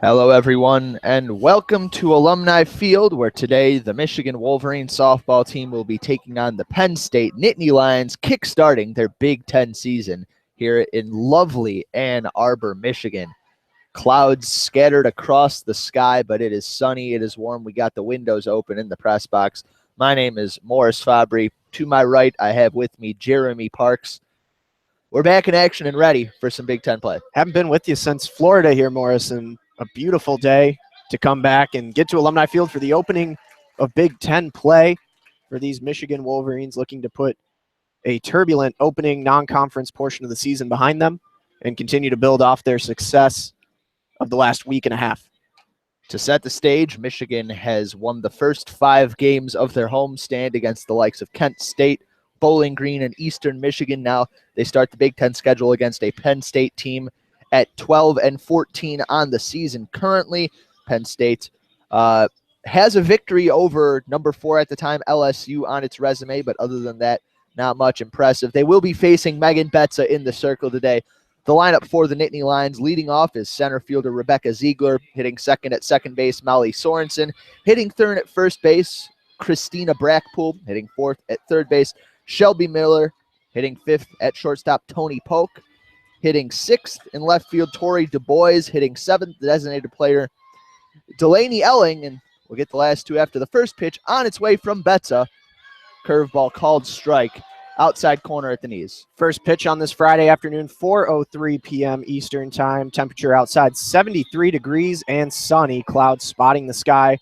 Hello, everyone, and welcome to Alumni Field, where today the Michigan Wolverines softball team will be taking on the Penn State Nittany Lions, kickstarting their Big Ten season here in lovely Ann Arbor, Michigan. Clouds scattered across the sky, but it is sunny, it is warm. We got the windows open in the press box. My name is Morris Fabry. To my right, I have with me Jeremy Parks. We're back in action and ready for some Big Ten play. Haven't been with you since Florida here, Morris, and a beautiful day to come back and get to Alumni Field for the opening of Big Ten play for these Michigan Wolverines, looking to put a turbulent opening non-conference portion of the season behind them and continue to build off their success of the last week and a half. To set the stage, Michigan has won the first 5 games of their homestand against the likes of Kent State, Bowling Green, and Eastern Michigan. Now they start the Big Ten schedule against a Penn State team at 12-14 on the season. Currently, Penn State has a victory over number 4 at the time, LSU, on its resume, but other than that, not much impressive. They will be facing Megan Betza in the circle today. The lineup for the Nittany Lions leading off is center fielder Rebecca Ziegler, hitting second at second base, Molly Sorensen, hitting third at first base, Christina Brackpool, hitting fourth at third base, Shelby Miller, hitting fifth at shortstop, Tony Polk, hitting sixth in left field, Tori Du Bois, hitting seventh, the designated player, Delaney Elling, and we'll get the last two after the first pitch, on its way from Betza. Curveball called strike, outside corner at the knees. First pitch on this Friday afternoon, 4:03 p.m. Eastern time. Temperature outside 73 degrees and sunny. Clouds spotting the sky.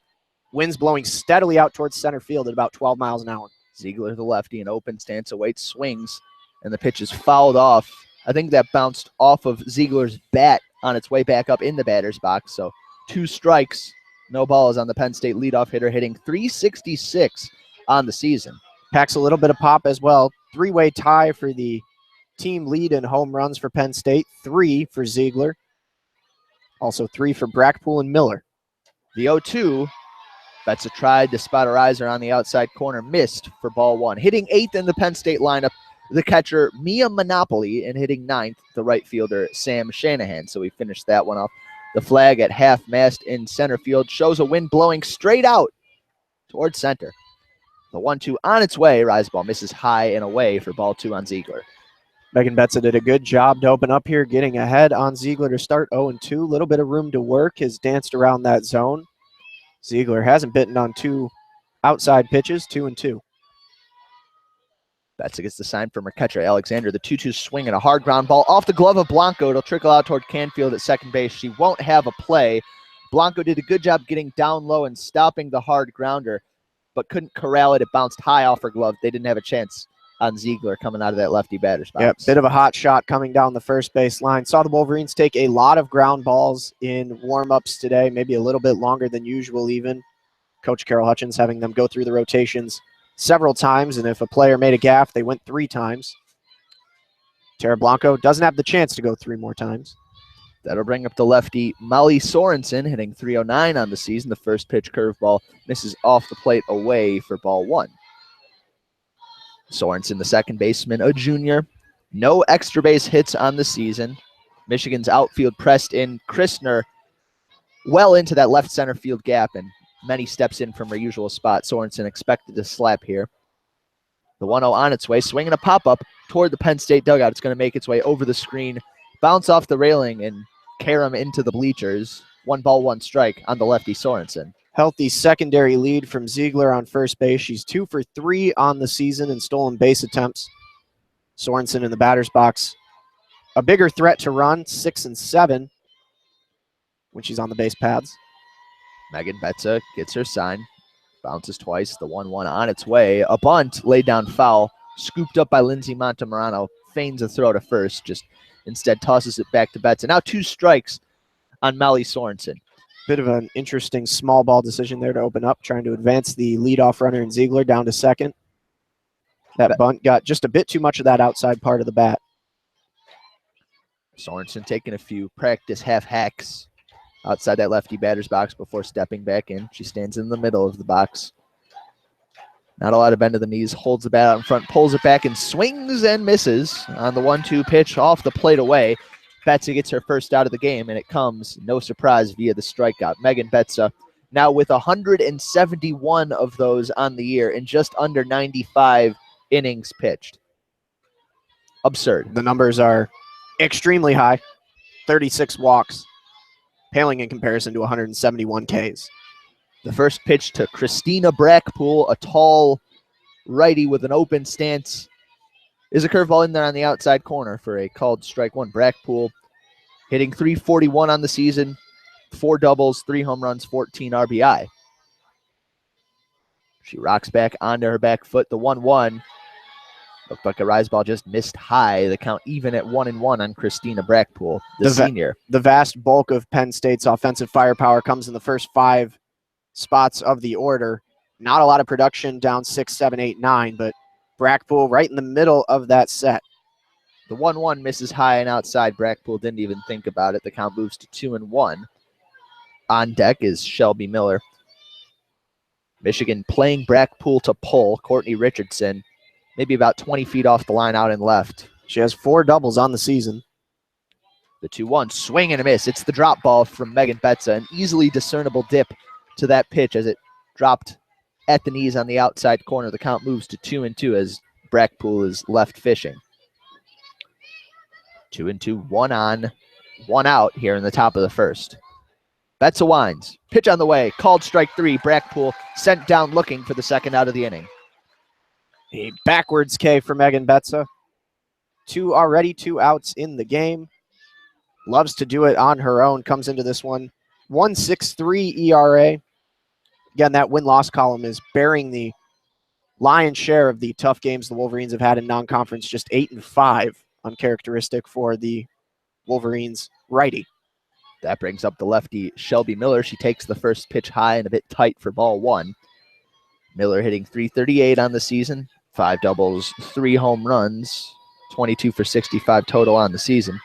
Winds blowing steadily out towards center field at about 12 miles an hour. Ziegler, the lefty, in open stance, awaits, swings, and the pitch is fouled off. I think that bounced off of Ziegler's bat on its way back up in the batter's box. So 2 strikes, no balls on the Penn State leadoff hitter, hitting .366 on the season. Packs a little bit of pop as well. 3-way tie for the team lead in home runs for Penn State. 3 for Ziegler. Also 3 for Brackpool and Miller. The 0-2, Betza tried to spot a riser on the outside corner, missed for ball 1. Hitting 8th in the Penn State lineup, the catcher Mia Monopoly, and hitting 9th, the right fielder Sam Shanahan. So we finished that one off. The flag at half mast in center field shows a wind blowing straight out towards center. The 1-2 on its way. Rise ball misses high and away for ball 2 on Ziegler. Megan Betza did a good job to open up here, getting ahead on Ziegler to start 0-2. A little bit of room to work, has danced around that zone. Ziegler hasn't bitten on 2 outside pitches, 2-2. Betza gets the sign from her catcher, Alexander. The 2-2 swing and a hard ground ball off the glove of Blanco. It'll trickle out toward Canfield at second base. She won't have a play. Blanco did a good job getting down low and stopping the hard grounder, but couldn't corral it. It bounced high off her glove. They didn't have a chance on Ziegler coming out of that lefty batter's box. Yep, bit of a hot shot coming down the first base line. Saw the Wolverines take a lot of ground balls in warm-ups today, maybe a little bit longer than usual even. Coach Carol Hutchins having them go through the rotations several times, and if a player made a gaffe, they went 3 times. Tara Blanco doesn't have the chance to go 3 more times. That'll bring up the lefty Molly Sorensen, hitting .309 on the season. The first pitch curveball misses off the plate away for ball 1. Sorensen, the second baseman, a junior. No extra base hits on the season. Michigan's outfield pressed in. Christner well into that left center field gap, and many steps in from her usual spot. Sorensen expected to slap here. The 1-0 on its way, swinging a pop-up toward the Penn State dugout. It's going to make its way over the screen, bounce off the railing, and carom into the bleachers. 1 ball, 1 strike on the lefty Sorensen. Healthy secondary lead from Ziegler on first base. She's 2 for 3 on the season in stolen base attempts. Sorensen in the batter's box, a bigger threat to run, 6 and 7 when she's on the base paths. Megan Betza gets her sign, bounces twice, the 1-1 on its way. A bunt laid down foul, scooped up by Lindsay Montemorano, feigns a throw to first, just instead tosses it back to Betza. Now 2 strikes on Molly Sorensen. Bit of an interesting small ball decision there to open up, trying to advance the leadoff runner in Ziegler down to second. That bunt got just a bit too much of that outside part of the bat. Sorensen taking a few practice half hacks outside that lefty batter's box before stepping back in. She stands in the middle of the box. Not a lot of bend to the knees, holds the bat out in front, pulls it back, and swings and misses on the 1-2 pitch off the plate away. Betsa gets her first out of the game, and it comes, no surprise, via the strikeout. Megan Betsa now with 171 of those on the year in just under 95 innings pitched. Absurd. The numbers are extremely high. 36 walks, paling in comparison to 171 Ks. The first pitch to Christina Brackpool, a tall righty with an open stance, is a curveball in there on the outside corner for a called strike one. Brackpool hitting .341 on the season, 4 doubles, 3 home runs, 14 RBI. She rocks back onto her back foot. The 1-1. Looked like a rise ball just missed high. The count even at 1-1 on Christina Brackpool, the senior. The vast bulk of Penn State's offensive firepower comes in the first 5 spots of the order. Not a lot of production down 6, 7, 8, 9, but Brackpool right in the middle of that set. The 1-1 misses high and outside. Brackpool didn't even think about it. The count moves to 2-1. On deck is Shelby Miller. Michigan playing Brackpool to pull. Courtney Richardson, maybe about 20 feet off the line out and left. She has 4 doubles on the season. The 2-1, swing and a miss. It's the drop ball from Megan Betsa, an easily discernible dip to that pitch as it dropped at the knees on the outside corner. The count moves to 2-2 as Brackpool is left fishing. 2-2, 1 on, 1 out here in the top of the first. Betsa winds, pitch on the way, called strike 3. Brackpool sent down looking for the second out of the inning. A backwards K for Megan Betsa. 2 outs in the game. Loves to do it on her own. Comes into this one 1.63 ERA. Again, that win-loss column is bearing the lion's share of the tough games the Wolverines have had in non-conference. Just 8-5, uncharacteristic for the Wolverines righty. That brings up the lefty Shelby Miller. She takes the first pitch high and a bit tight for ball 1. Miller hitting .338 on the season, 5 doubles, 3 home runs, 22 for 65 total on the season.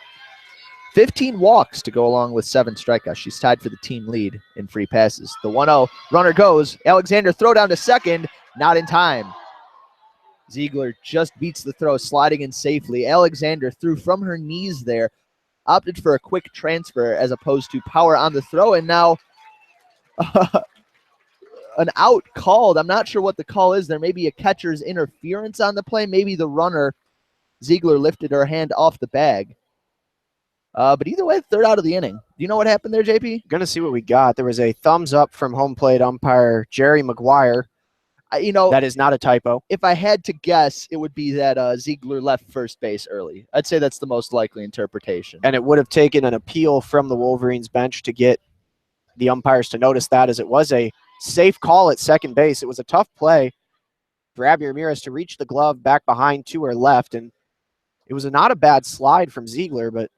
15 walks to go along with 7 strikeouts. She's tied for the team lead in free passes. The 1-0, runner goes. Alexander throw down to second, not in time. Ziegler just beats the throw, sliding in safely. Alexander threw from her knees there, opted for a quick transfer as opposed to power on the throw, and now an out called. I'm not sure what the call is. There may be a catcher's interference on the play. Maybe the runner, Ziegler, lifted her hand off the bag. But either way, 3rd out of the inning. Do you know what happened there, JP? Going to see what we got. There was a thumbs up from home plate umpire Jerry McGuire. That is not a typo. If I had to guess, it would be that Ziegler left first base early. I'd say that's the most likely interpretation. And it would have taken an appeal from the Wolverines bench to get the umpires to notice that, as it was a safe call at second base. It was a tough play for Abby Ramirez to reach the glove back behind to her left. And it was not a bad slide from Ziegler, but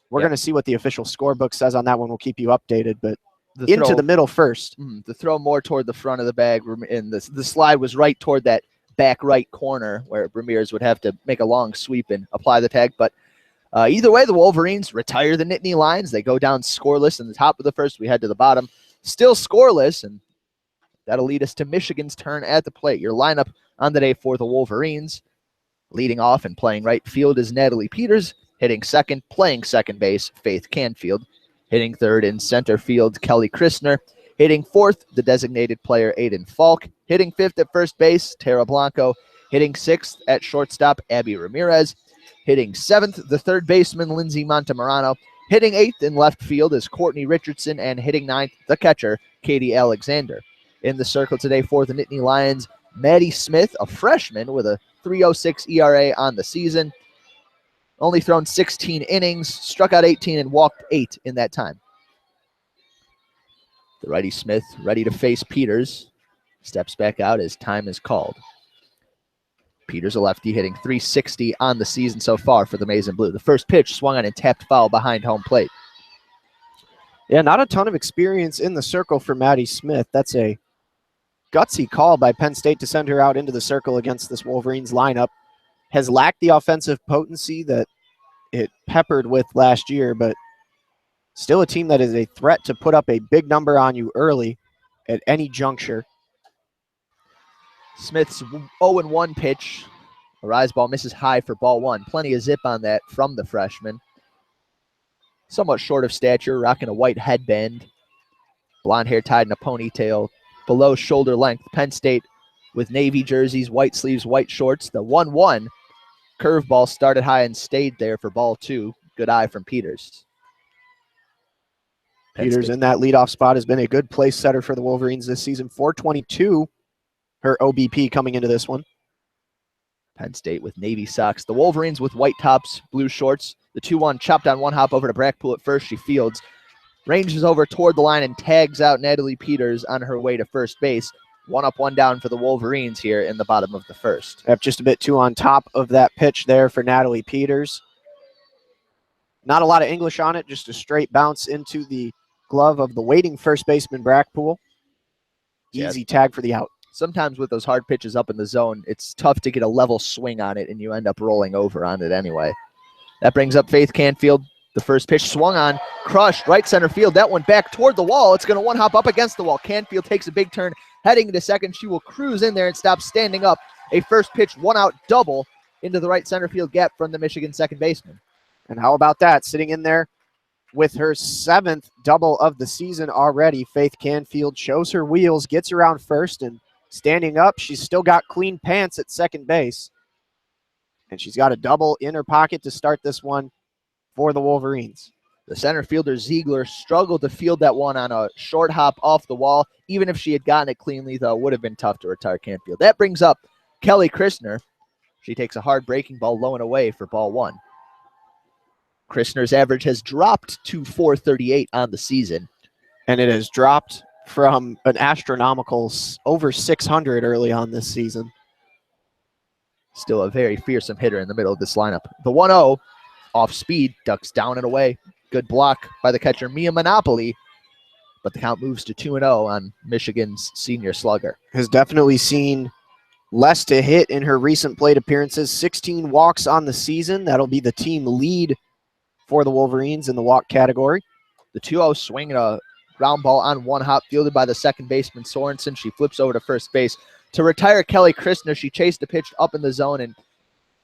we're going to see what the official scorebook says on that one. We'll keep you updated, but into the middle first. The throw more toward the front of the bag, and the slide was right toward that back right corner where Ramirez would have to make a long sweep and apply the tag. But either way, the Wolverines retire the Nittany Lions. They go down scoreless in the top of the first. We head to the bottom, still scoreless, and that'll lead us to Michigan's turn at the plate. Your lineup on the day for the Wolverines, leading off and playing right field is Natalie Peters, hitting second, playing second base, Faith Canfield, hitting third in center field, Kelly Christner, hitting fourth, the designated player, Aiden Falk, hitting fifth at first base, Tara Blanco, hitting sixth at shortstop, Abby Ramirez, hitting seventh, the third baseman, Lindsay Montemarano, hitting eighth in left field is Courtney Richardson, and hitting ninth, the catcher, Katie Alexander. In the circle today for the Nittany Lions, Maddie Smith, a freshman with a .306 ERA on the season, only thrown 16 innings, struck out 18 and walked 8 in that time. The righty Smith ready to face Peters. Steps back out as time is called. Peters, a lefty, hitting .360 on the season so far for the Maize and Blue. The first pitch swung on and tapped foul behind home plate. Yeah, not a ton of experience in the circle for Maddie Smith. That's a gutsy call by Penn State to send her out into the circle against this Wolverines lineup. Has lacked the offensive potency that it peppered with last year, but still a team that is a threat to put up a big number on you early at any juncture. Smith's 0-1 pitch. A rise ball misses high for ball 1. Plenty of zip on that from the freshman. somewhat short of stature, rocking a white headband, blonde hair tied in a ponytail, below shoulder length. Penn State with navy jerseys, white sleeves, white shorts. The 1-1 curveball started high and stayed there for ball 2. Good eye from Peters. Peters in that leadoff spot has been a good place setter for the Wolverines this season. 422, her OBP coming into this one. Penn State with navy socks. The Wolverines with white tops, blue shorts. The 2-1 chopped on one hop over to Brackpool at first. She fields, ranges over toward the line, and tags out Nittany Peters on her way to first base. 1 up, 1 down for the Wolverines here in the bottom of the first. Yep, just a bit too on top of that pitch there for Nittany Peters. Not a lot of English on it, just a straight bounce into the glove of the waiting first baseman Brackpool. Easy tag for the out. Sometimes with those hard pitches up in the zone, it's tough to get a level swing on it, and you end up rolling over on it anyway. That brings up Faith Canfield. The first pitch swung on, crushed, right center field. That one back toward the wall. It's going to one hop up against the wall. Canfield takes a big turn, heading into second. She will cruise in there and stop standing up. A first pitch, 1-out double into the right center field gap from the Michigan second baseman. And how about that? Sitting in there with her 7th double of the season already, Faith Canfield shows her wheels, gets around first, and standing up, she's still got clean pants at second base. And she's got a double in her pocket to start this one for the Wolverines. The center fielder Ziegler struggled to field that one on a short hop off the wall. Even if she had gotten it cleanly, though, it would have been tough to retire Canfield. That brings up Kelly Christner. She takes a hard breaking ball low and away for ball 1. Christner's average has dropped to .438 on the season. And it has dropped from an astronomical over 600 early on this season. Still a very fearsome hitter in the middle of this lineup. The 1-0 off speed, ducks down and away. Good block by the catcher, Mia Monopoly. But the count moves to 2-0 on Michigan's senior slugger. Has definitely seen less to hit in her recent plate appearances. 16 walks on the season. That'll be the team lead for the Wolverines in the walk category. The 2-0 swing and a ground ball on one hop, fielded by the second baseman Sorensen. She flips over to first base. To retire Kelly Christner, she chased the pitch up in the zone and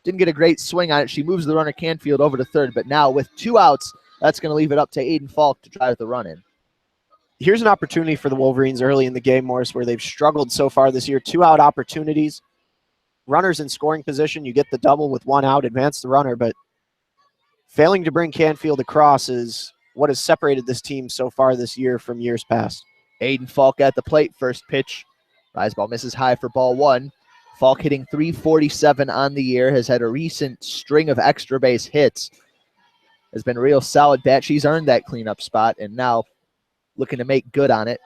didn't get a great swing on it. She moves the runner Canfield over to third, but now with 2 outs, that's going to leave it up to Aiden Falk to drive the run in. Here's an opportunity for the Wolverines early in the game, Morris, where they've struggled so far this year. 2-out opportunities. Runners in scoring position, you get the double with 1 out, advance the runner, but failing to bring Canfield across is what has separated this team so far this year from years past. Aiden Falk at the plate, first pitch. Rise ball misses high for ball 1. Falk hitting .347 on the year, has had a recent string of extra base hits. Has been a real solid bat. She's earned that cleanup spot and now looking to make good on it.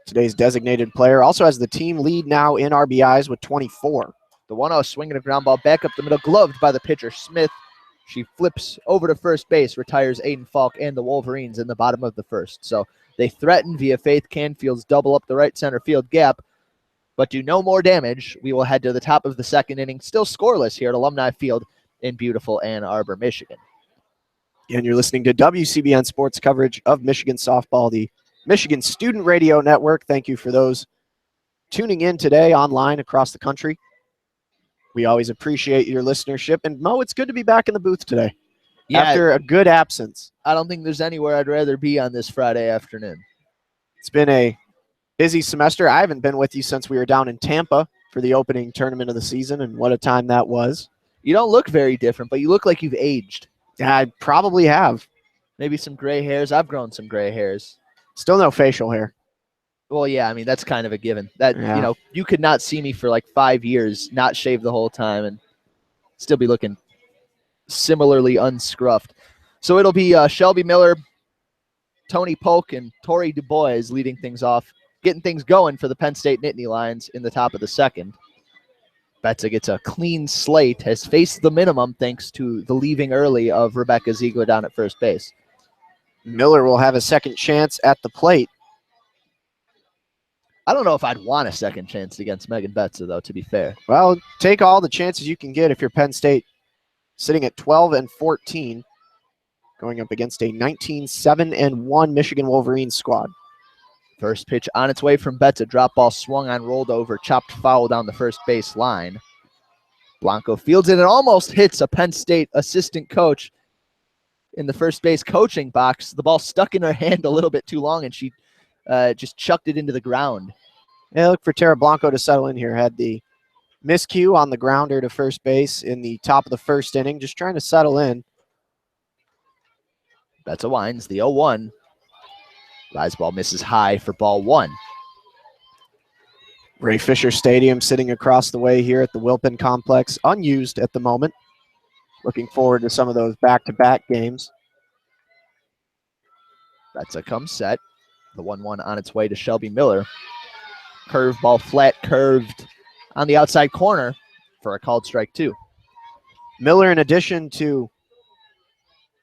Today's designated player also has the team lead now in RBIs with 24. The 1-0 swinging a ground ball back up the middle, gloved by the pitcher Smith. She flips over to first base, retires Aiden Falk and the Wolverines in the bottom of the first. So they threaten via Faith Canfield's double up the right center field gap, but do no more damage. We will head to the top of the second inning, still scoreless here at Alumni Field in beautiful Ann Arbor, Michigan. And you're listening to WCBN Sports coverage of Michigan softball, the Michigan Student Radio Network. Thank you for those tuning in today online across the country. We always appreciate your listenership. And Mo, it's good to be back in the booth today after a good absence. I don't think there's anywhere I'd rather be on this Friday afternoon. It's been a busy semester. I haven't been with you since we were down in Tampa for the opening tournament of the season, and what a time that was. You don't look very different, but you look like you've aged. I probably have. Maybe some gray hairs. I've grown some gray hairs. Still no facial hair. Well, yeah, I mean, that's kind of a given. That You know, you could not see me for like 5 years, not shave the whole time, and still be looking similarly unscruffed. So it'll be Shelby Miller, Tony Polk, and Tori DuBois leading things off, getting things going for the Penn State Nittany Lions in the top of the second. Betza gets a clean slate, has faced the minimum thanks to the leaving early of Rebecca Ziegler down at first base. Miller will have a second chance at the plate. I don't know if I'd want a second chance against Megan Betza, though, to be fair. Well, take all the chances you can get if you're Penn State, sitting at 12-14, going up against a 19-7-1 Michigan Wolverines squad. First pitch on its way from Betza. Drop ball swung on, rolled over, chopped foul down the first base line. Blanco fields it and almost hits a Penn State assistant coach. in the first base coaching box. The ball stuck in her hand a little bit too long, and she just chucked it into the ground. Yeah, look for Tara Blanco to settle in here. Had the miscue on the grounder to first base in the top of the first inning, just trying to settle in. Betza winds the 0-1. Rise ball misses high for ball one. Ray Fisher Stadium sitting across the way here at the Wilpin Complex, unused at the moment. Looking forward to some of those back-to-back games. Betza comes set. The 1-1 on its way to Shelby Miller. Curveball flat curved on the outside corner for a called strike two. Miller, in addition to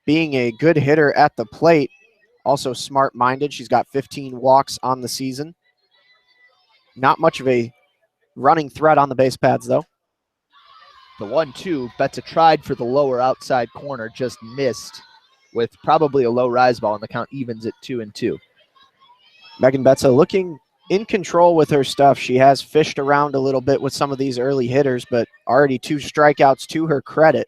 being a good hitter at the plate, also smart-minded. She's got 15 walks on the season. Not much of a running threat on the base pads, though. The 1-2, Betza tried for the lower outside corner, just missed with probably a low rise ball, and the count evens at 2-2. Megan Betza looking in control with her stuff. She has fished around a little bit with some of these early hitters, but already 2 strikeouts to her credit.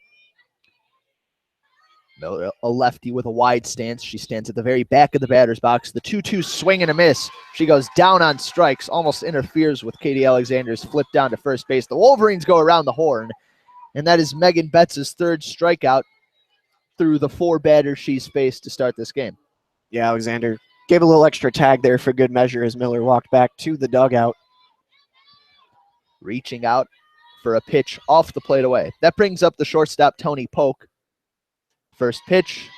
Miller, a lefty with a wide stance. She stands at the very back of the batter's box. The 2-2 swing and a miss. She goes down on strikes, almost interferes with Katie Alexander's flip down to first base. The Wolverines go around the horn, and that is Megan Betza's third strikeout through the 4 batters she's faced to start this game. Yeah, Alexander gave a little extra tag there for good measure as Miller walked back to the dugout. Reaching out for a pitch off the plate away. That brings up the shortstop, Tony Polk. First pitch,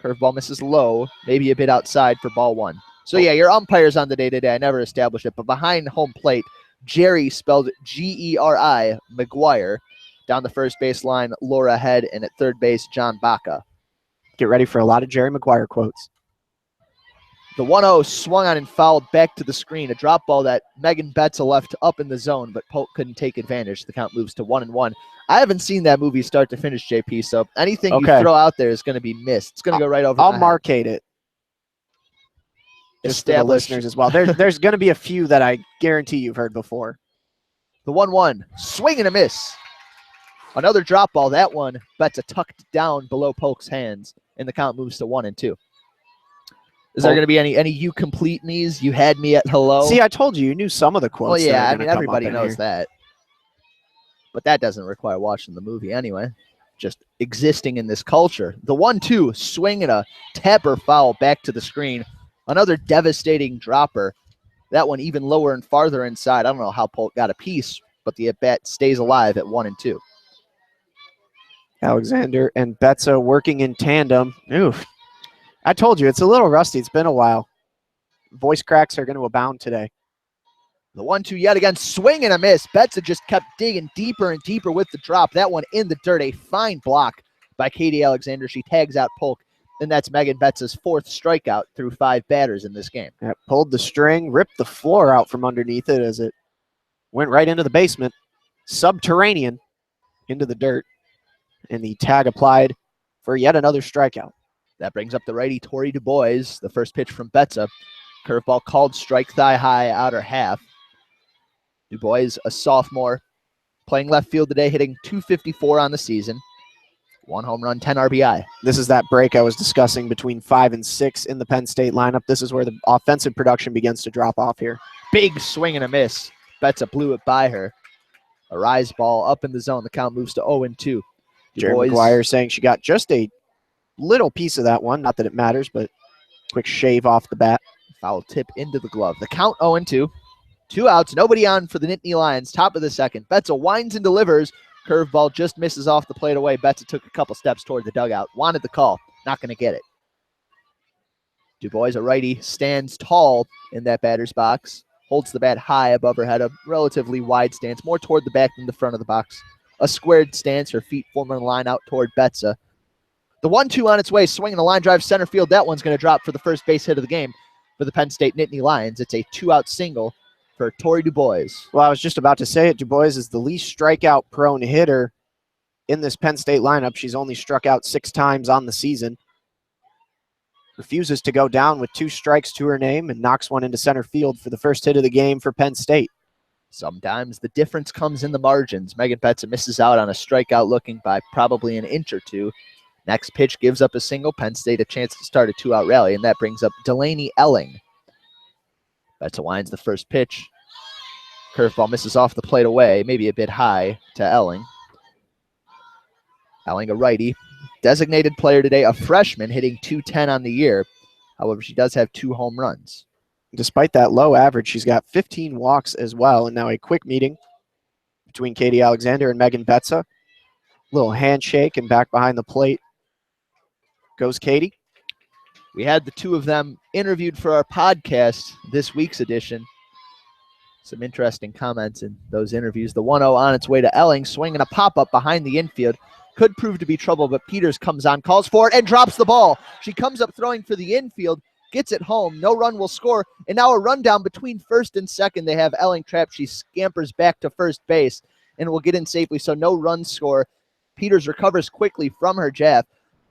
curveball misses low, maybe a bit outside for ball one. So yeah, your umpires on the day today, I never established it, but behind home plate, Jerry, spelled Geri, McGuire. Down the first base line, Laura Head, and at third base, John Baca. Get ready for a lot of Jerry Maguire quotes. The 1-0 swung on and fouled back to the screen. A drop ball that Megan Betza left up in the zone, but Polk couldn't take advantage. The count moves to 1-1. I haven't seen that movie start to finish, JP, so anything you throw out there is going to be missed. It's going to go right over. I'll markate it. Just for the listeners as well. There's going to be a few that I guarantee you've heard before. The 1-1, swing and a miss. Another drop ball. That one, Betza tucked down below Polk's hands, and the count moves to 1-2. Is there going to be any you complete me's? You had me at hello. See, I told you knew some of the quotes. Well, yeah, I mean, everybody knows that. But that doesn't require watching the movie anyway. Just existing in this culture. The 1-2, swing and a tapper foul back to the screen. Another devastating dropper. That one even lower and farther inside. I don't know how Polk got a piece, but the at-bat stays alive at 1-2. Alexander and Betza working in tandem. Oof. I told you, it's a little rusty. It's been a while. Voice cracks are going to abound today. The 1-2 yet again, swing and a miss. Betza just kept digging deeper and deeper with the drop. That one in the dirt, a fine block by Katie Alexander. She tags out Polk, and that's Megan Betza's 4th strikeout through 5 batters in this game. Yeah, pulled the string, ripped the floor out from underneath it as it went right into the basement. Subterranean into the dirt, and the tag applied for yet another strikeout. That brings up the righty, Tori DuBois. The first pitch from Betza. Curveball called strike thigh high, outer half. DuBois, a sophomore, playing left field today, hitting .254 on the season. 1 home run, 10 RBI. This is that break I was discussing between 5 and 6 in the Penn State lineup. This is where the offensive production begins to drop off here. Big swing and a miss. Betza blew it by her. A rise ball up in the zone. The count moves to 0-2. Jerry McGuire saying she got just a little piece of that one. Not that it matters, but quick shave off the bat. Foul tip into the glove. The count 0-2. 2 outs. Nobody on for the Nittany Lions. Top of the second. Betza winds and delivers. Curveball just misses off the plate away. Betza took a couple steps toward the dugout. Wanted the call. Not going to get it. DuBois, a righty, stands tall in that batter's box. Holds the bat high above her head. A relatively wide stance. More toward the back than the front of the box. A squared stance. Her feet forming a line out toward Betza. The 1-2 on its way, swinging a line drive center field. That one's going to drop for the first base hit of the game for the Penn State Nittany Lions. It's a 2-out single for Tori DuBois. Well, I was just about to say it. DuBois is the least strikeout-prone hitter in this Penn State lineup. She's only struck out 6 times on the season. Refuses to go down with 2 strikes to her name and knocks one into center field for the first hit of the game for Penn State. Sometimes the difference comes in the margins. Megan Betza misses out on a strikeout looking by probably an inch or two. Next pitch gives up a single. Penn State a chance to start a 2-out rally, and that brings up Delaney Elling. Betsa winds the first pitch. Curveball misses off the plate away, maybe a bit high to Elling. Elling, a righty. Designated player today, a freshman, hitting .210 on the year. However, she does have 2 home runs. Despite that low average, she's got 15 walks as well. And now a quick meeting between Katie Alexander and Megan Betsa. Little handshake, and back behind the plate goes Katie. We had the two of them interviewed for our podcast, this week's edition. Some interesting comments in those interviews. The 1-0 on its way to Elling, swinging a pop-up behind the infield. Could prove to be trouble, but Peters comes on, calls for it, and drops the ball. She comes up throwing for the infield, gets it home. No run will score, and now a rundown between first and second. They have Elling trapped. She scampers back to first base and will get in safely, so no run score. Peters recovers quickly from her jab,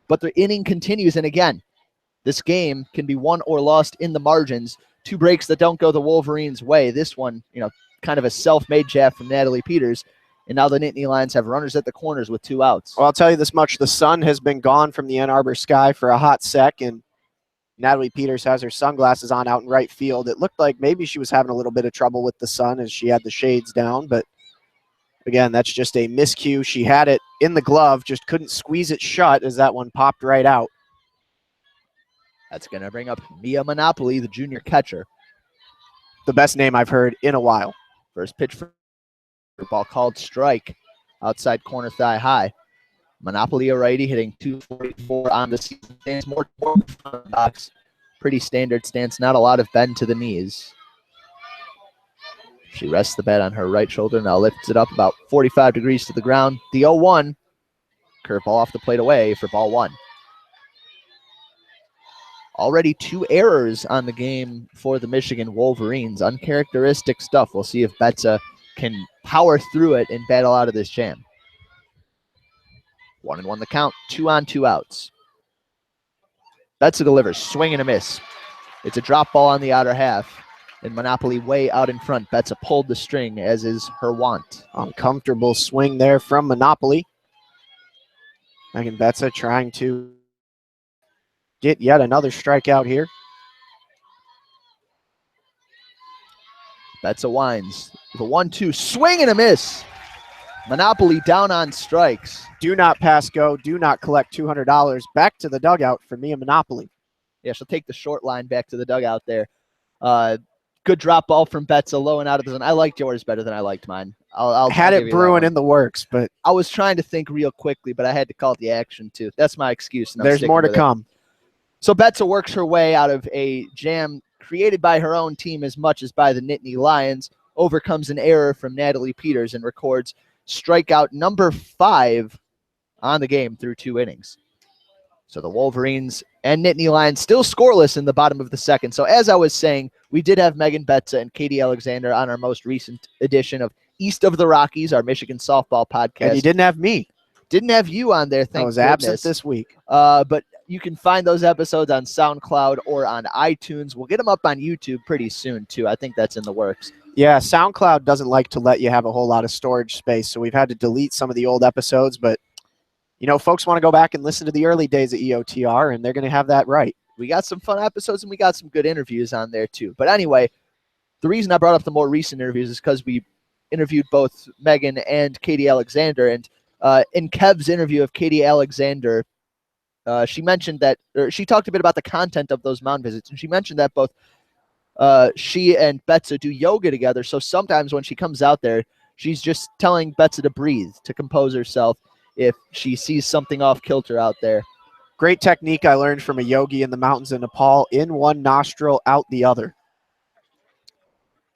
but the inning continues, and again, this game can be won or lost in the margins. 2 breaks that don't go the Wolverines' way. This one, kind of a self-made jab from Natalie Peters. And now the Nittany Lions have runners at the corners with 2 outs. Well, I'll tell you this much. The sun has been gone from the Ann Arbor sky for a hot sec, and Natalie Peters has her sunglasses on out in right field. It looked like maybe she was having a little bit of trouble with the sun as she had the shades down, but again, that's just a miscue. She had it in the glove, just couldn't squeeze it shut as that one popped right out. That's going to bring up Mia Monopoly, the junior catcher. The best name I've heard in a while. First pitch for ball called strike. Outside corner thigh high. Monopoly a righty hitting .244 on the season. Stands more front of the box. Pretty standard stance. Not a lot of bend to the knees. She rests the bat on her right shoulder. Now lifts it up about 45 degrees to the ground. The 0-1. Curveball off the plate away for ball 1. Already 2 errors on the game for the Michigan Wolverines. Uncharacteristic stuff. We'll see if Betsa can power through it and battle out of this jam. 1-1 the count. 2 on, 2 outs. Betsa delivers. Swing and a miss. It's a drop ball on the outer half. And Monopoly way out in front. Betsa pulled the string, as is her wont. Uncomfortable swing there from Monopoly. Megan Betsa trying to get yet another strikeout here. Betsa winds. The 1-2. Swing and a miss. Monopoly down on strikes. Do not pass go. Do not collect $200. Back to the dugout for Mia Monopoly. Yeah, she'll take the short line back to the dugout there. Good drop ball from Betsa, low and out of the zone. I liked yours better than I liked mine. I'll had it brewing in the works, but I was trying to think real quickly, but I had to call it the action too. That's my excuse. There's more to come. So Betsa works her way out of a jam created by her own team as much as by the Nittany Lions, overcomes an error from Natalie Peters, and records strikeout number 5 on the game through 2 innings. So the Wolverines and Nittany Lions still scoreless in the bottom of the second. So as I was saying, we did have Megan Betsa and Katie Alexander on our most recent edition of East of the Rockies, our Michigan softball podcast. And you didn't have me. Didn't have you on there, thank goodness. I was absent this week. But you can find those episodes on SoundCloud or on iTunes. We'll get them up on YouTube pretty soon, too. I think that's in the works. Yeah, SoundCloud doesn't like to let you have a whole lot of storage space, so we've had to delete some of the old episodes. But, folks want to go back and listen to the early days of EOTR, and they're going to have that right. We got some fun episodes, and we got some good interviews on there, too. But anyway, the reason I brought up the more recent interviews is because we interviewed both Megan and Katie Alexander. And in Kev's interview of Katie Alexander, she mentioned that, or she talked a bit about the content of those mound visits, and she mentioned that both she and Betsa do yoga together. So sometimes when she comes out there, she's just telling Betsa to breathe, to compose herself if she sees something off kilter out there. Great technique I learned from a yogi in the mountains in Nepal. In one nostril, out the other.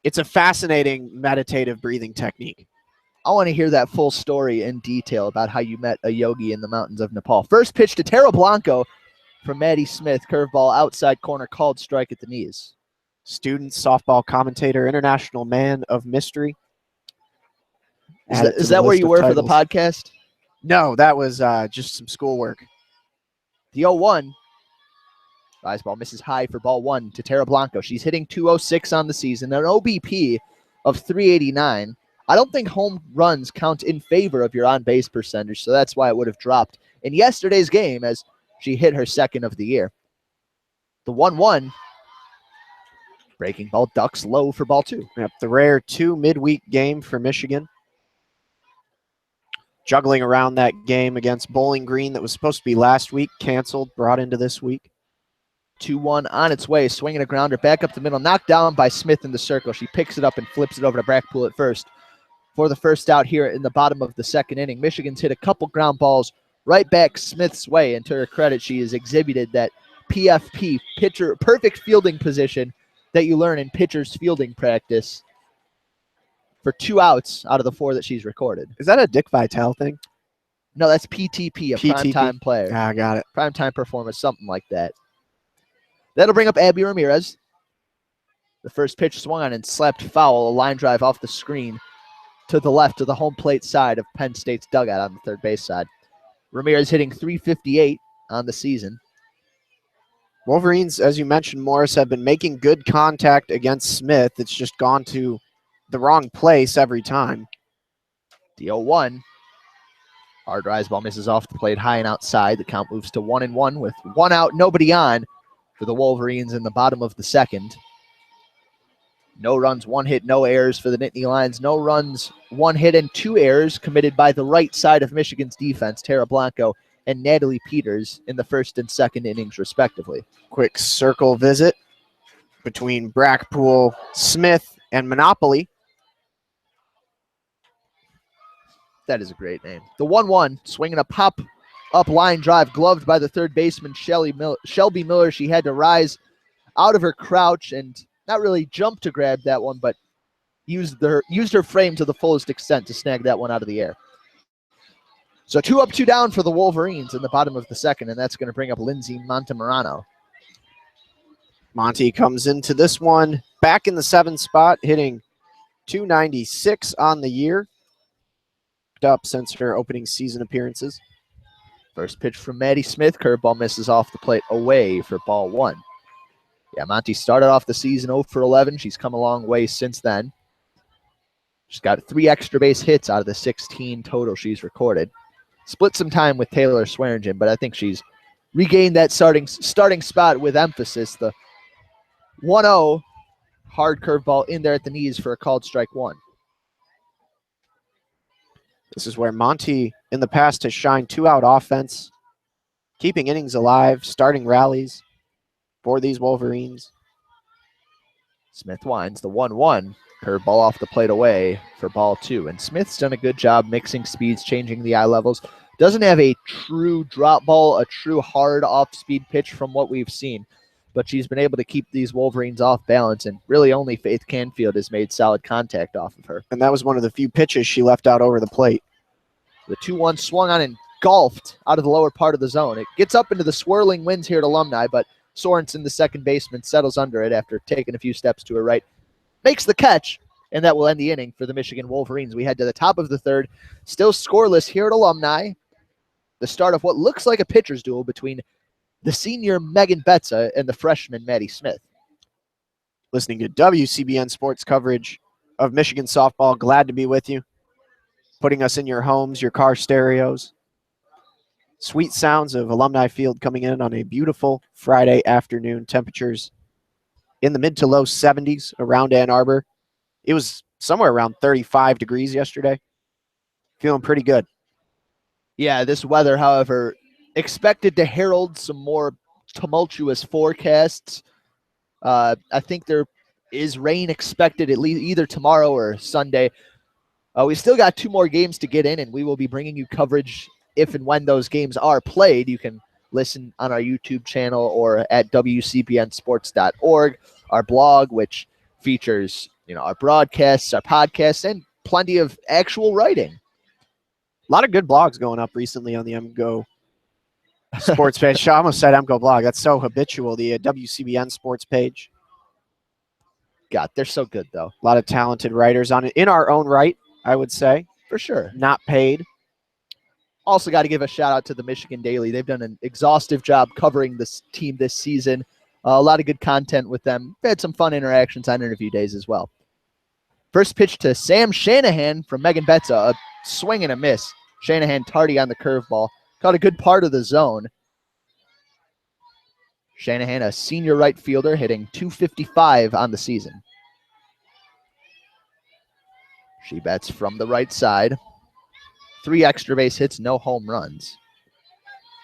It's a fascinating meditative breathing technique. I want to hear that full story in detail about how you met a yogi in the mountains of Nepal. First pitch to Tara Blanco from Maddie Smith. Curveball outside corner, called strike at the knees. Student, softball commentator, international man of mystery. Is that where you were for the podcast? No, that was just some schoolwork. The 0-1. Rise ball misses high for ball 1 to Tara Blanco. She's hitting .206 on the season, an OBP of .389. I don't think home runs count in favor of your on-base percentage, so that's why it would have dropped in yesterday's game as she hit her second of the year. The 1-1. Breaking ball ducks low for ball 2. Yep, the rare 2 midweek game for Michigan. Juggling around that game against Bowling Green that was supposed to be last week, canceled, brought into this week. 2-1 on its way, swinging a grounder back up the middle, knocked down by Smith in the circle. She picks it up and flips it over to Brackpool at first for the first out here in the bottom of the second inning. Michigan's hit a couple ground balls right back Smith's way, and to her credit, she has exhibited that PFP, pitcher perfect fielding position, that you learn in pitcher's fielding practice for 2 outs out of the 4 that she's recorded. Is that a Dick Vitale thing? No, that's PTP, a primetime player. Ah, got it. Primetime performance, something like that. That'll bring up Abby Ramirez. The first pitch swung on and slapped foul, a line drive off the screen to the left of the home plate side of Penn State's dugout on the third base side. Ramirez hitting .358 on the season. Wolverines, as you mentioned, Morris, have been making good contact against Smith. It's just gone to the wrong place every time. The 0-1. Hard rise ball misses off the plate high and outside. The count moves to 1-1 with 1 out, nobody on for the Wolverines in the bottom of the second. No runs, 1 hit, no errors for the Nittany Lions. No runs, 1 hit, and 2 errors committed by the right side of Michigan's defense, Tara Blanco and Natalie Peters in the first and second innings, respectively. Quick circle visit between Brackpool, Smith, and Monopoly. That is a great name. The 1-1, swinging a pop-up line drive, gloved by the third baseman, Shelby Miller. She had to rise out of her crouch and not really jump to grab that one, but used her frame to the fullest extent to snag that one out of the air. So 2 up, 2 down for the Wolverines in the bottom of the second, and that's going to bring up Lindsay Montemarano. Monty comes into this one back in the 7th spot, hitting .296 on the year. Up since her opening season appearances. First pitch from Maddie Smith. Curveball misses off the plate away for ball 1. Yeah, Monty started off the season 0 for 11. She's come a long way since then. She's got 3 extra base hits out of the 16 total she's recorded. Split some time with Taylor Swearingen, but I think she's regained that starting spot with emphasis. The 1-0 hard curveball in there at the knees for a called strike 1. This is where Monty in the past has shined 2-out offense, keeping innings alive, starting rallies for these Wolverines. Smith winds the 1-1. Curveball off the plate away for ball 2. And Smith's done a good job mixing speeds, changing the eye levels. Doesn't have a true drop ball, a true hard off-speed pitch from what we've seen. But she's been able to keep these Wolverines off balance, and really only Faith Canfield has made solid contact off of her. And that was one of the few pitches she left out over the plate. The 2-1 swung on and golfed out of the lower part of the zone. It gets up into the swirling winds here at Alumni, but Sorensen, the second baseman, settles under it after taking a few steps to her right. Makes the catch, and that will end the inning for the Michigan Wolverines. We head to the top of the third, still scoreless here at Alumni. The start of what looks like a pitcher's duel between the senior Megan Betza and the freshman Maddie Smith. Listening to WCBN sports coverage of Michigan softball. Glad to be with you. Putting us in your homes, your car stereos. Sweet sounds of Alumni Field coming in on a beautiful Friday afternoon. Temperatures in the mid to low 70s around Ann Arbor. It was somewhere around 35 degrees yesterday. Feeling pretty good. Yeah, this weather, however, expected to herald some more tumultuous forecasts. I think there is rain expected at least either tomorrow or Sunday. We still got 2 more games to get in, and we will be bringing you coverage if and when those games are played. You can listen on our YouTube channel or at WCBNsports.org, our blog, which features our broadcasts, our podcasts, and plenty of actual writing. A lot of good blogs going up recently on the MGO sports page. I almost said MGO blog. That's so habitual. The WCBN sports page. God, they're so good, though. A lot of talented writers on it in our own right, I would say. For sure. Not paid. Also got to give a shout out to the Michigan Daily. They've done an exhaustive job covering this team this season. A lot of good content with them. They had some fun interactions on interview days as well. First pitch to Sam Shanahan from Megan Betza. A swing and a miss. Shanahan tardy on the curveball. Caught a good part of the zone. Shanahan, a senior right fielder, hitting .255 on the season. She bats from the right side. 3 extra base hits, no home runs.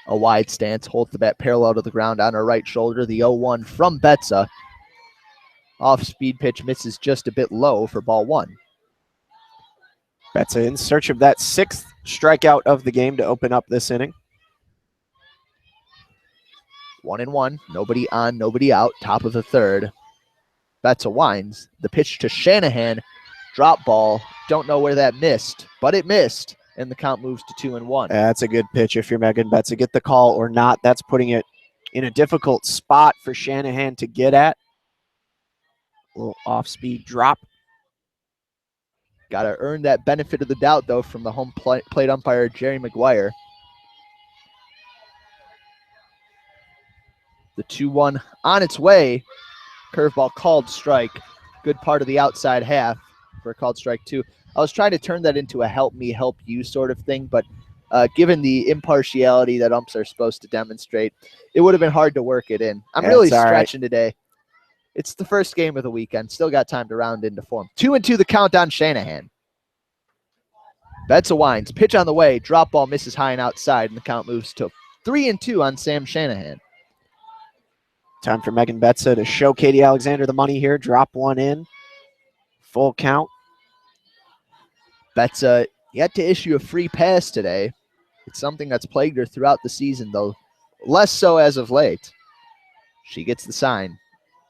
A wide stance, holds the bat parallel to the ground on her right shoulder. The 0-1 from Betza. Off-speed pitch misses just a bit low for ball 1. Betza in search of that 6th strikeout of the game to open up this inning. 1-1, nobody on, nobody out, top of the 3rd. Betza winds. The pitch to Shanahan, drop ball. Don't know where that missed, but it missed, and the count moves to 2-1. That's a good pitch if you're Megan Betza. Get the call or not. That's putting it in a difficult spot for Shanahan to get at. A little off-speed drop. Got to earn that benefit of the doubt, though, from the home plate umpire, Jerry McGuire. The 2-1 on its way. Curveball called strike. Good part of the outside half for a called strike 2. I was trying to turn that into a help me, help you sort of thing, but given the impartiality that umps are supposed to demonstrate, it would have been hard to work it in. I'm really stretching today. It's the first game of the weekend. Still got time to round into form. 2-2 the count on Shanahan. Betza winds. Pitch on the way. Drop ball misses high and outside, and the count moves to 3-2 on Sam Shanahan. Time for Megan Betza to show Katie Alexander the money here. Drop one in. Full count. Betza yet to issue a free pass today. It's something that's plagued her throughout the season, though less so as of late. She gets the sign.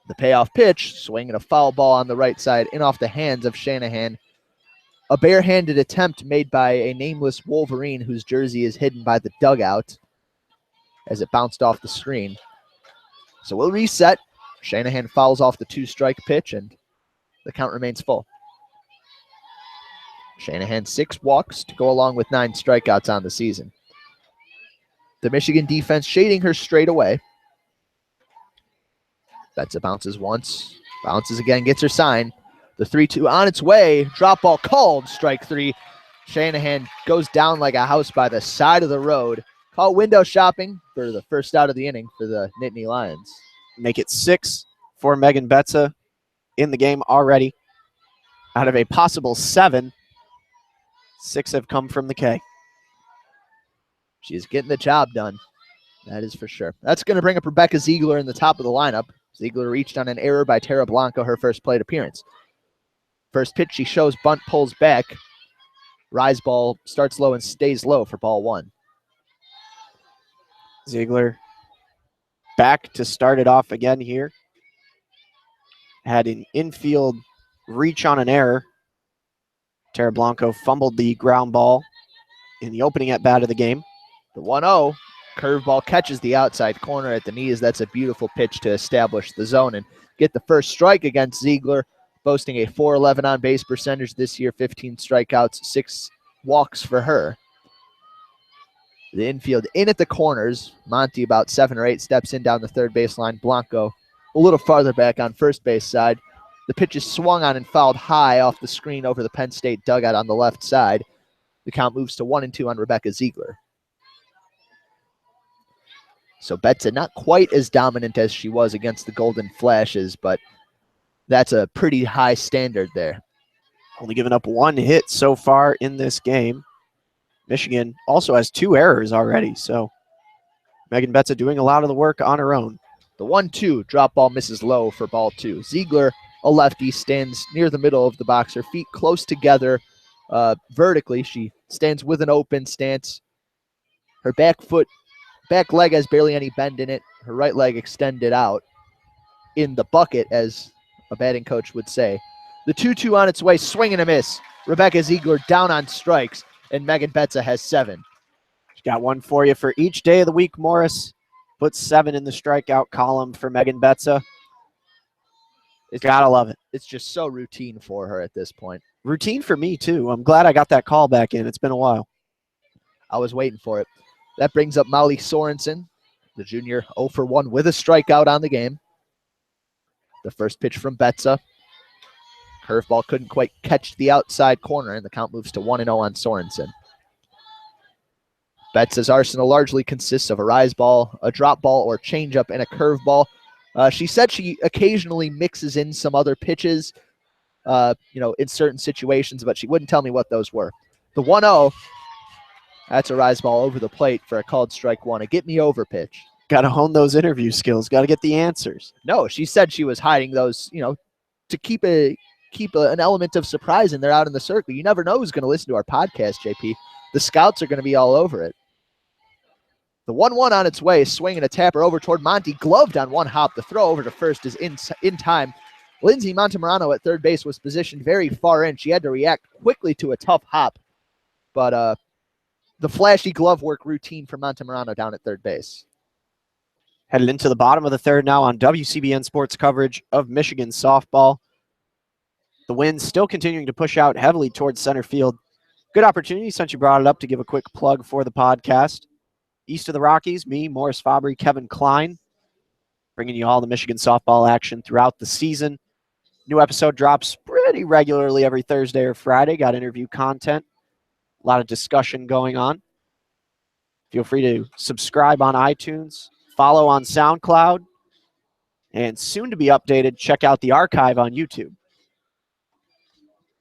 The payoff pitch, swinging a foul ball on the right side, in off the hands of Shanahan. A barehanded attempt made by a nameless Wolverine whose jersey is hidden by the dugout as it bounced off the screen. So we'll reset. Shanahan fouls off the 2-strike pitch, and the count remains full. Shanahan 6 walks to go along with 9 strikeouts on the season. The Michigan defense shading her straight away. Betza bounces once, bounces again, gets her sign. The 3-2 on its way. Drop ball called, strike 3. Shanahan goes down like a house by the side of the road. Call window shopping for the first out of the inning for the Nittany Lions. Make it 6 for Megan Betza in the game already. Out of a possible 7, 6 have come from the K. She's getting the job done. That is for sure. That's going to bring up Rebecca Ziegler in the top of the lineup. Ziegler reached on an error by Tara Blanco, her first plate appearance. First pitch, she shows bunt, pulls back. Rise ball starts low and stays low for ball 1. Ziegler back to start it off again here. Had an infield reach on an error. Tara Blanco fumbled the ground ball in the opening at bat of the game. The 1-0. Curveball catches the outside corner at the knees. That's a beautiful pitch to establish the zone and get the first strike against Ziegler, boasting a .411 on-base percentage this year, 15 strikeouts, 6 walks for her. The infield in at the corners. Monty about 7 or 8 steps in down the third baseline. Blanco a little farther back on first base side. The pitch is swung on and fouled high off the screen over the Penn State dugout on the left side. The count moves to 1-2 on Rebecca Ziegler. So Betza not quite as dominant as she was against the Golden Flashes, but that's a pretty high standard there. Only given up 1 hit so far in this game. Michigan also has 2 errors already, so Megan Betza doing a lot of the work on her own. The 1-2 drop ball misses low for ball 2. Ziegler, a lefty, stands near the middle of the box, her feet close together vertically. She stands with an open stance. Her back leg has barely any bend in it. Her right leg extended out in the bucket, as a batting coach would say. The 2-2 on its way, swing and a miss. Rebecca Ziegler down on strikes, and Megan Betza has 7. She got one for you for each day of the week, Morris. Put 7 in the strikeout column for Megan Betza. Gotta love it. It's just so routine for her at this point. Routine for me, too. I'm glad I got that call back in. It's been a while. I was waiting for it. That brings up Molly Sorensen, the junior, 0 for 1 with a strikeout on the game. The first pitch from Betza. Curveball couldn't quite catch the outside corner, and the count moves to 1-0 on Sorensen. Betts' arsenal largely consists of a rise ball, a drop ball or changeup, and a curve ball. She said she occasionally mixes in some other pitches, in certain situations, but she wouldn't tell me what those were. The 1-0, that's a rise ball over the plate for a called strike one, a get me over pitch. Got to hone those interview skills. Got to get the answers. No, she said she was hiding those, to keep an element of surprise in there out in the circle. You never know who's going to listen to our podcast, JP. The scouts are going to be all over it. The 1-1 on its way, swinging a tapper over toward Monty, gloved on one hop. The throw over to first is in time. Lindsay Montemurano at third base was positioned very far in. She had to react quickly to a tough hop, but the flashy glove work routine for Montemurano down at third base. Headed into the bottom of the third now on WCBN Sports coverage of Michigan softball. The wind still continuing to push out heavily towards center field. Good opportunity, since you brought it up, to give a quick plug for the podcast. East of the Rockies, me, Morris Fabry, Kevin Klein, bringing you all the Michigan softball action throughout the season. New episode drops pretty regularly every Thursday or Friday. Got interview content, a lot of discussion going on. Feel free to subscribe on iTunes, follow on SoundCloud, and soon to be updated, check out the archive on YouTube.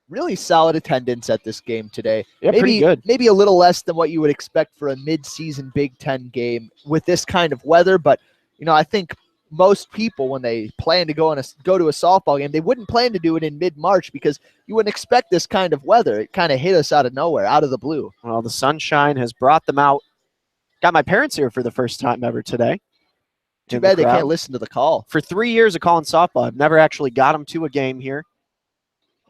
Really solid attendance at this game today. Yeah, pretty good. Maybe a little less than what you would expect for a mid-season Big Ten game with this kind of weather, but I think most people, when they plan to go to a softball game, they wouldn't plan to do it in mid-March because you wouldn't expect this kind of weather. It kind of hit us out of nowhere, out of the blue. Well, the sunshine has brought them out. Got my parents here for the first time ever today. Too bad they can't listen to the call. For 3 years of calling softball, I've never actually got them to a game here.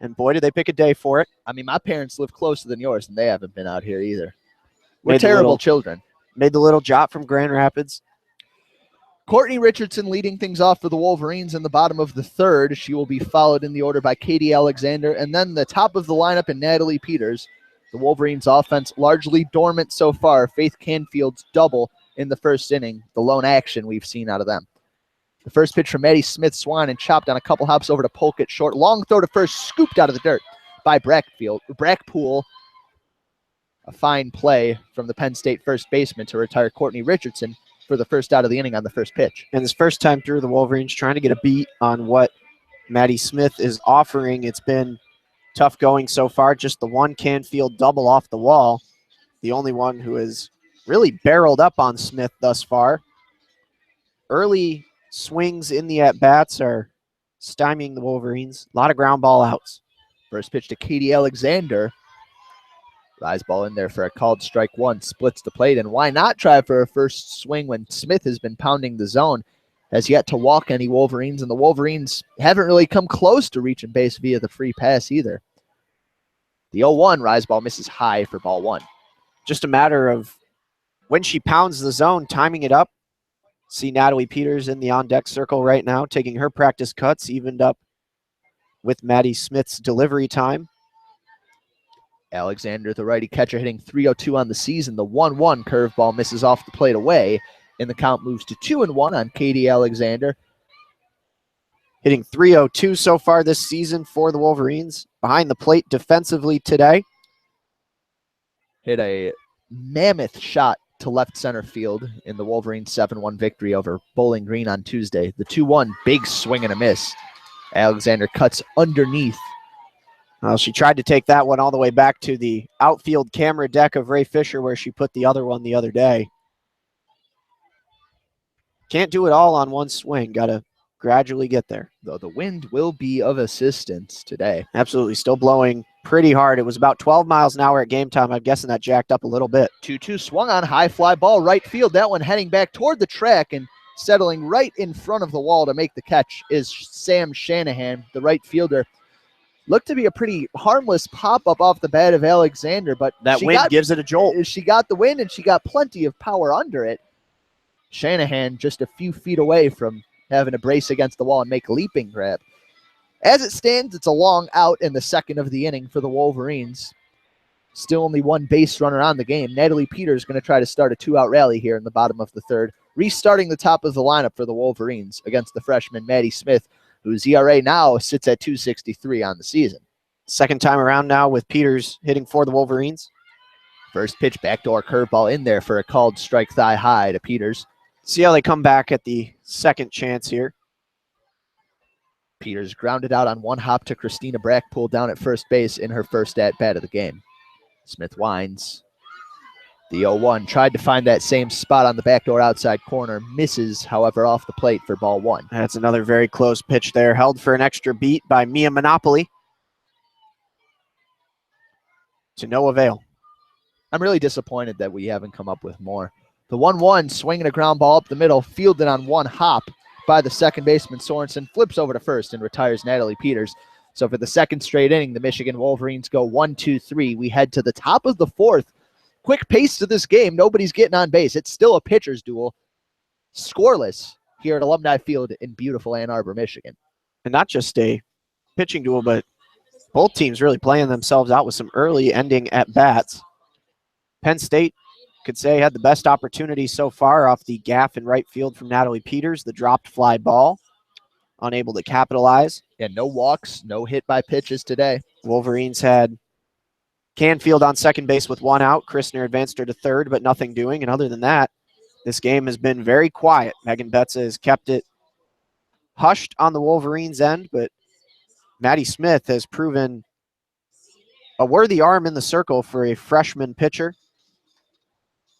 And boy, did they pick a day for it. I mean, my parents live closer than yours, and they haven't been out here either. We're terrible children. Made the little jot from Grand Rapids. Courtney Richardson leading things off for the Wolverines in the bottom of the third. She will be followed in the order by Katie Alexander, and then the top of the lineup in Natalie Peters. The Wolverines offense largely dormant so far. Faith Canfield's double in the first inning, the lone action we've seen out of them. The first pitch from Maddie Smith swung and chopped on a couple hops over to Polk at short. Long throw to first, scooped out of the dirt by Brackpool. A fine play from the Penn State first baseman to retire Courtney Richardson for the first out of the inning on the first pitch. And his first time through, the Wolverines trying to get a beat on what Maddie Smith is offering. It's been tough going so far. Just the one Canfield double off the wall. The only one who has really barreled up on Smith thus far. Early swings in the at-bats are stymieing the Wolverines. A lot of ground ball outs. First pitch to Katie Alexander. Rise ball in there for a called strike one. Splits the plate, and why not try for a first swing when Smith has been pounding the zone? Has yet to walk any Wolverines, and the Wolverines haven't really come close to reaching base via the free pass either. The 0-1 rise ball misses high for ball one. Just a matter of when she pounds the zone, timing it up. See Natalie Peters in the on-deck circle right now, taking her practice cuts, evened up with Maddie Smith's delivery time. Alexander, the righty catcher, hitting .302 on the season. The 1-1 curveball misses off the plate away, and the count moves to 2-1 on Katie Alexander. Hitting .302 so far this season for the Wolverines. Behind the plate defensively today. Hit a mammoth shot to left center field in the Wolverines 7-1 victory over Bowling Green on Tuesday. The 2-1, big swing and a miss. Alexander cuts underneath. Well, she tried to take that one all the way back to the outfield camera deck of Ray Fisher where she put the other one the other day. Can't do it all on one swing. Got to gradually get there. Though the wind will be of assistance today. Absolutely. Still blowing pretty hard. It was about 12 miles an hour at game time. I'm guessing that jacked up a little bit. 2-2 swung on, high fly ball right field. That one heading back toward the track and settling right in front of the wall to make the catch is Sam Shanahan, the right fielder. Looked to be a pretty harmless pop-up off the bat of Alexander, but that wind gives it a jolt. She got the wind, and she got plenty of power under it. Shanahan just a few feet away from having to brace against the wall and make a leaping grab. As it stands, it's a long out in the second of the inning for the Wolverines. Still only one base runner on the game. Natalie Peters going to try to start a two-out rally here in the bottom of the third, restarting the top of the lineup for the Wolverines against the freshman Maddie Smith, whose ERA now sits at .263 on the season. Second time around now with Peters hitting for the Wolverines. First pitch, backdoor curveball in there for a called strike thigh high to Peters. See how they come back at the second chance here. Peters grounded out on one hop to Christina Brackpool down at first base in her first at-bat of the game. Smith winds. The 0-1 tried to find that same spot on the backdoor outside corner. Misses, however, off the plate for ball one. That's another very close pitch there. Held for an extra beat by Mia Monopoly. To no avail. I'm really disappointed that we haven't come up with more. The 1-1 swinging a ground ball up the middle, fielded on one hop by the second baseman Sorensen, flips over to first and retires Natalie Peters. So for the second straight inning, the Michigan Wolverines go 1-2-3. We head to the top of the fourth. Quick pace to this game. Nobody's getting on base. It's still a pitcher's duel. Scoreless here at Alumni Field in beautiful Ann Arbor, Michigan. And not just a pitching duel, but both teams really playing themselves out with some early ending at-bats. Penn State could say had the best opportunity so far off the gaff in right field from Natalie Peters, the dropped fly ball, unable to capitalize. Yeah, no walks, no hit by pitches today. Wolverines had Canfield on second base with one out. Christner advanced her to third, but nothing doing. And other than that, this game has been very quiet. Megan Betza has kept it hushed on the Wolverines' end, but Maddie Smith has proven a worthy arm in the circle for a freshman pitcher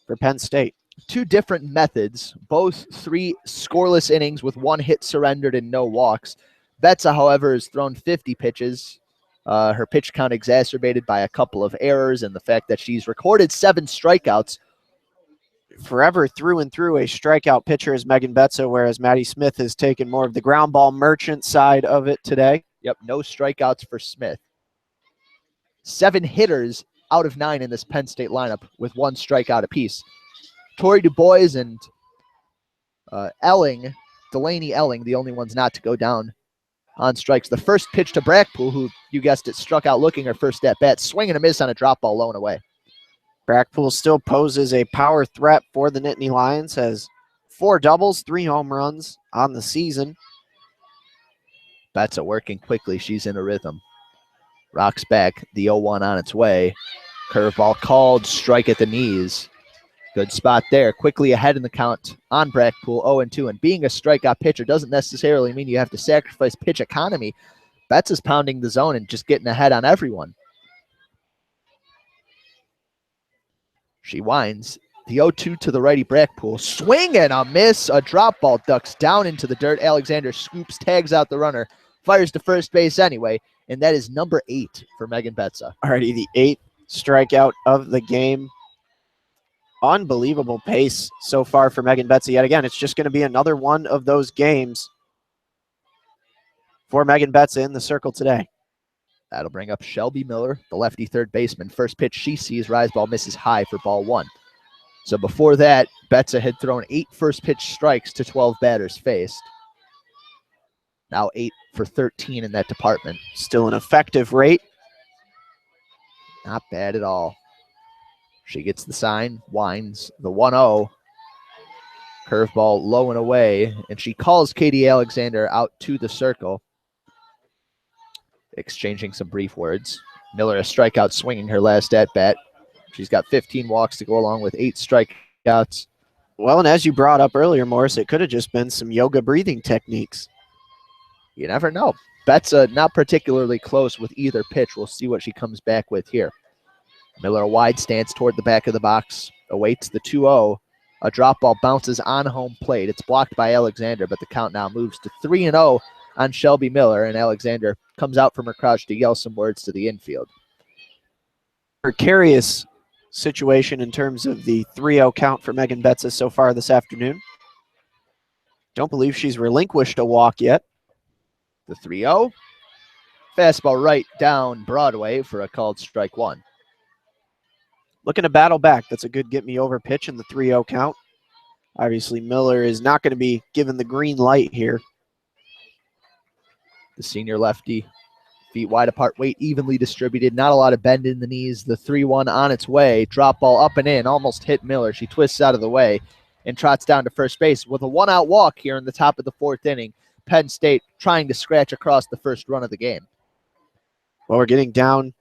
for Penn State. Two different methods, both 3 scoreless innings with 1 hit surrendered and no walks. Betza, however, has thrown 50 pitches. Her pitch count exacerbated by a couple of errors and the fact that she's recorded 7 strikeouts. Forever through and through a strikeout pitcher is Megan Betza, whereas Maddie Smith has taken more of the ground ball merchant side of it today. Yep, no strikeouts for Smith. 7 hitters out of 9 in this Penn State lineup with 1 strikeout apiece. Tori DuBois and Delaney Elling, the only ones not to go down on strikes. The first pitch to Brackpool, who, you guessed it, struck out looking her first at-bat, swing and a miss on a drop ball low and away. Brackpool still poses a power threat for the Nittany Lions, has 4 doubles, 3 home runs on the season. Betza working quickly. She's in a rhythm. Rocks back, the 0-1 on its way. Curveball called, strike at the knees. Good spot there. Quickly ahead in the count on Brackpool, 0-2. And being a strikeout pitcher doesn't necessarily mean you have to sacrifice pitch economy. Betza's pounding the zone and just getting ahead on everyone. She winds. The 0-2 to the righty Brackpool. Swing and a miss. A drop ball ducks down into the dirt. Alexander scoops, tags out the runner, fires to first base anyway. And that is number 8 for Megan Betza. Already the 8th strikeout of the game. Unbelievable pace so far for Megan Betza. Yet again, it's just going to be another one of those games for Megan Betza in the circle today. That'll bring up Shelby Miller, the lefty third baseman. First pitch she sees, rise ball misses high for ball 1. So before that, Betza had thrown 8 first pitch strikes to 12 batters faced. Now 8 for 13 in that department. Still an effective rate. Not bad at all. She gets the sign, winds, the 1-0. Curveball low and away, and she calls Katie Alexander out to the circle. Exchanging some brief words. Miller a strikeout swinging her last at-bat. She's got 15 walks to go along with 8 strikeouts. Well, and as you brought up earlier, Morris, it could have just been some yoga breathing techniques. You never know. Betza not particularly close with either pitch. We'll see what she comes back with here. Miller a wide stance toward the back of the box. Awaits the 2-0. A drop ball bounces on home plate. It's blocked by Alexander, but the count now moves to 3-0 on Shelby Miller, and Alexander comes out from her crouch to yell some words to the infield. Precarious situation in terms of the 3-0 count for Megan Betza so far this afternoon. Don't believe she's relinquished a walk yet. The 3-0. Fastball right down Broadway for a called strike 1. Looking to battle back. That's a good get-me-over pitch in the 3-0 count. Obviously, Miller is not going to be given the green light here. The senior lefty, feet wide apart, weight evenly distributed, not a lot of bend in the knees. The 3-1 on its way. Drop ball up and in, almost hit Miller. She twists out of the way and trots down to first base with a 1-out walk here in the top of the 4th inning. Penn State trying to scratch across the first run of the game. Well, we're getting down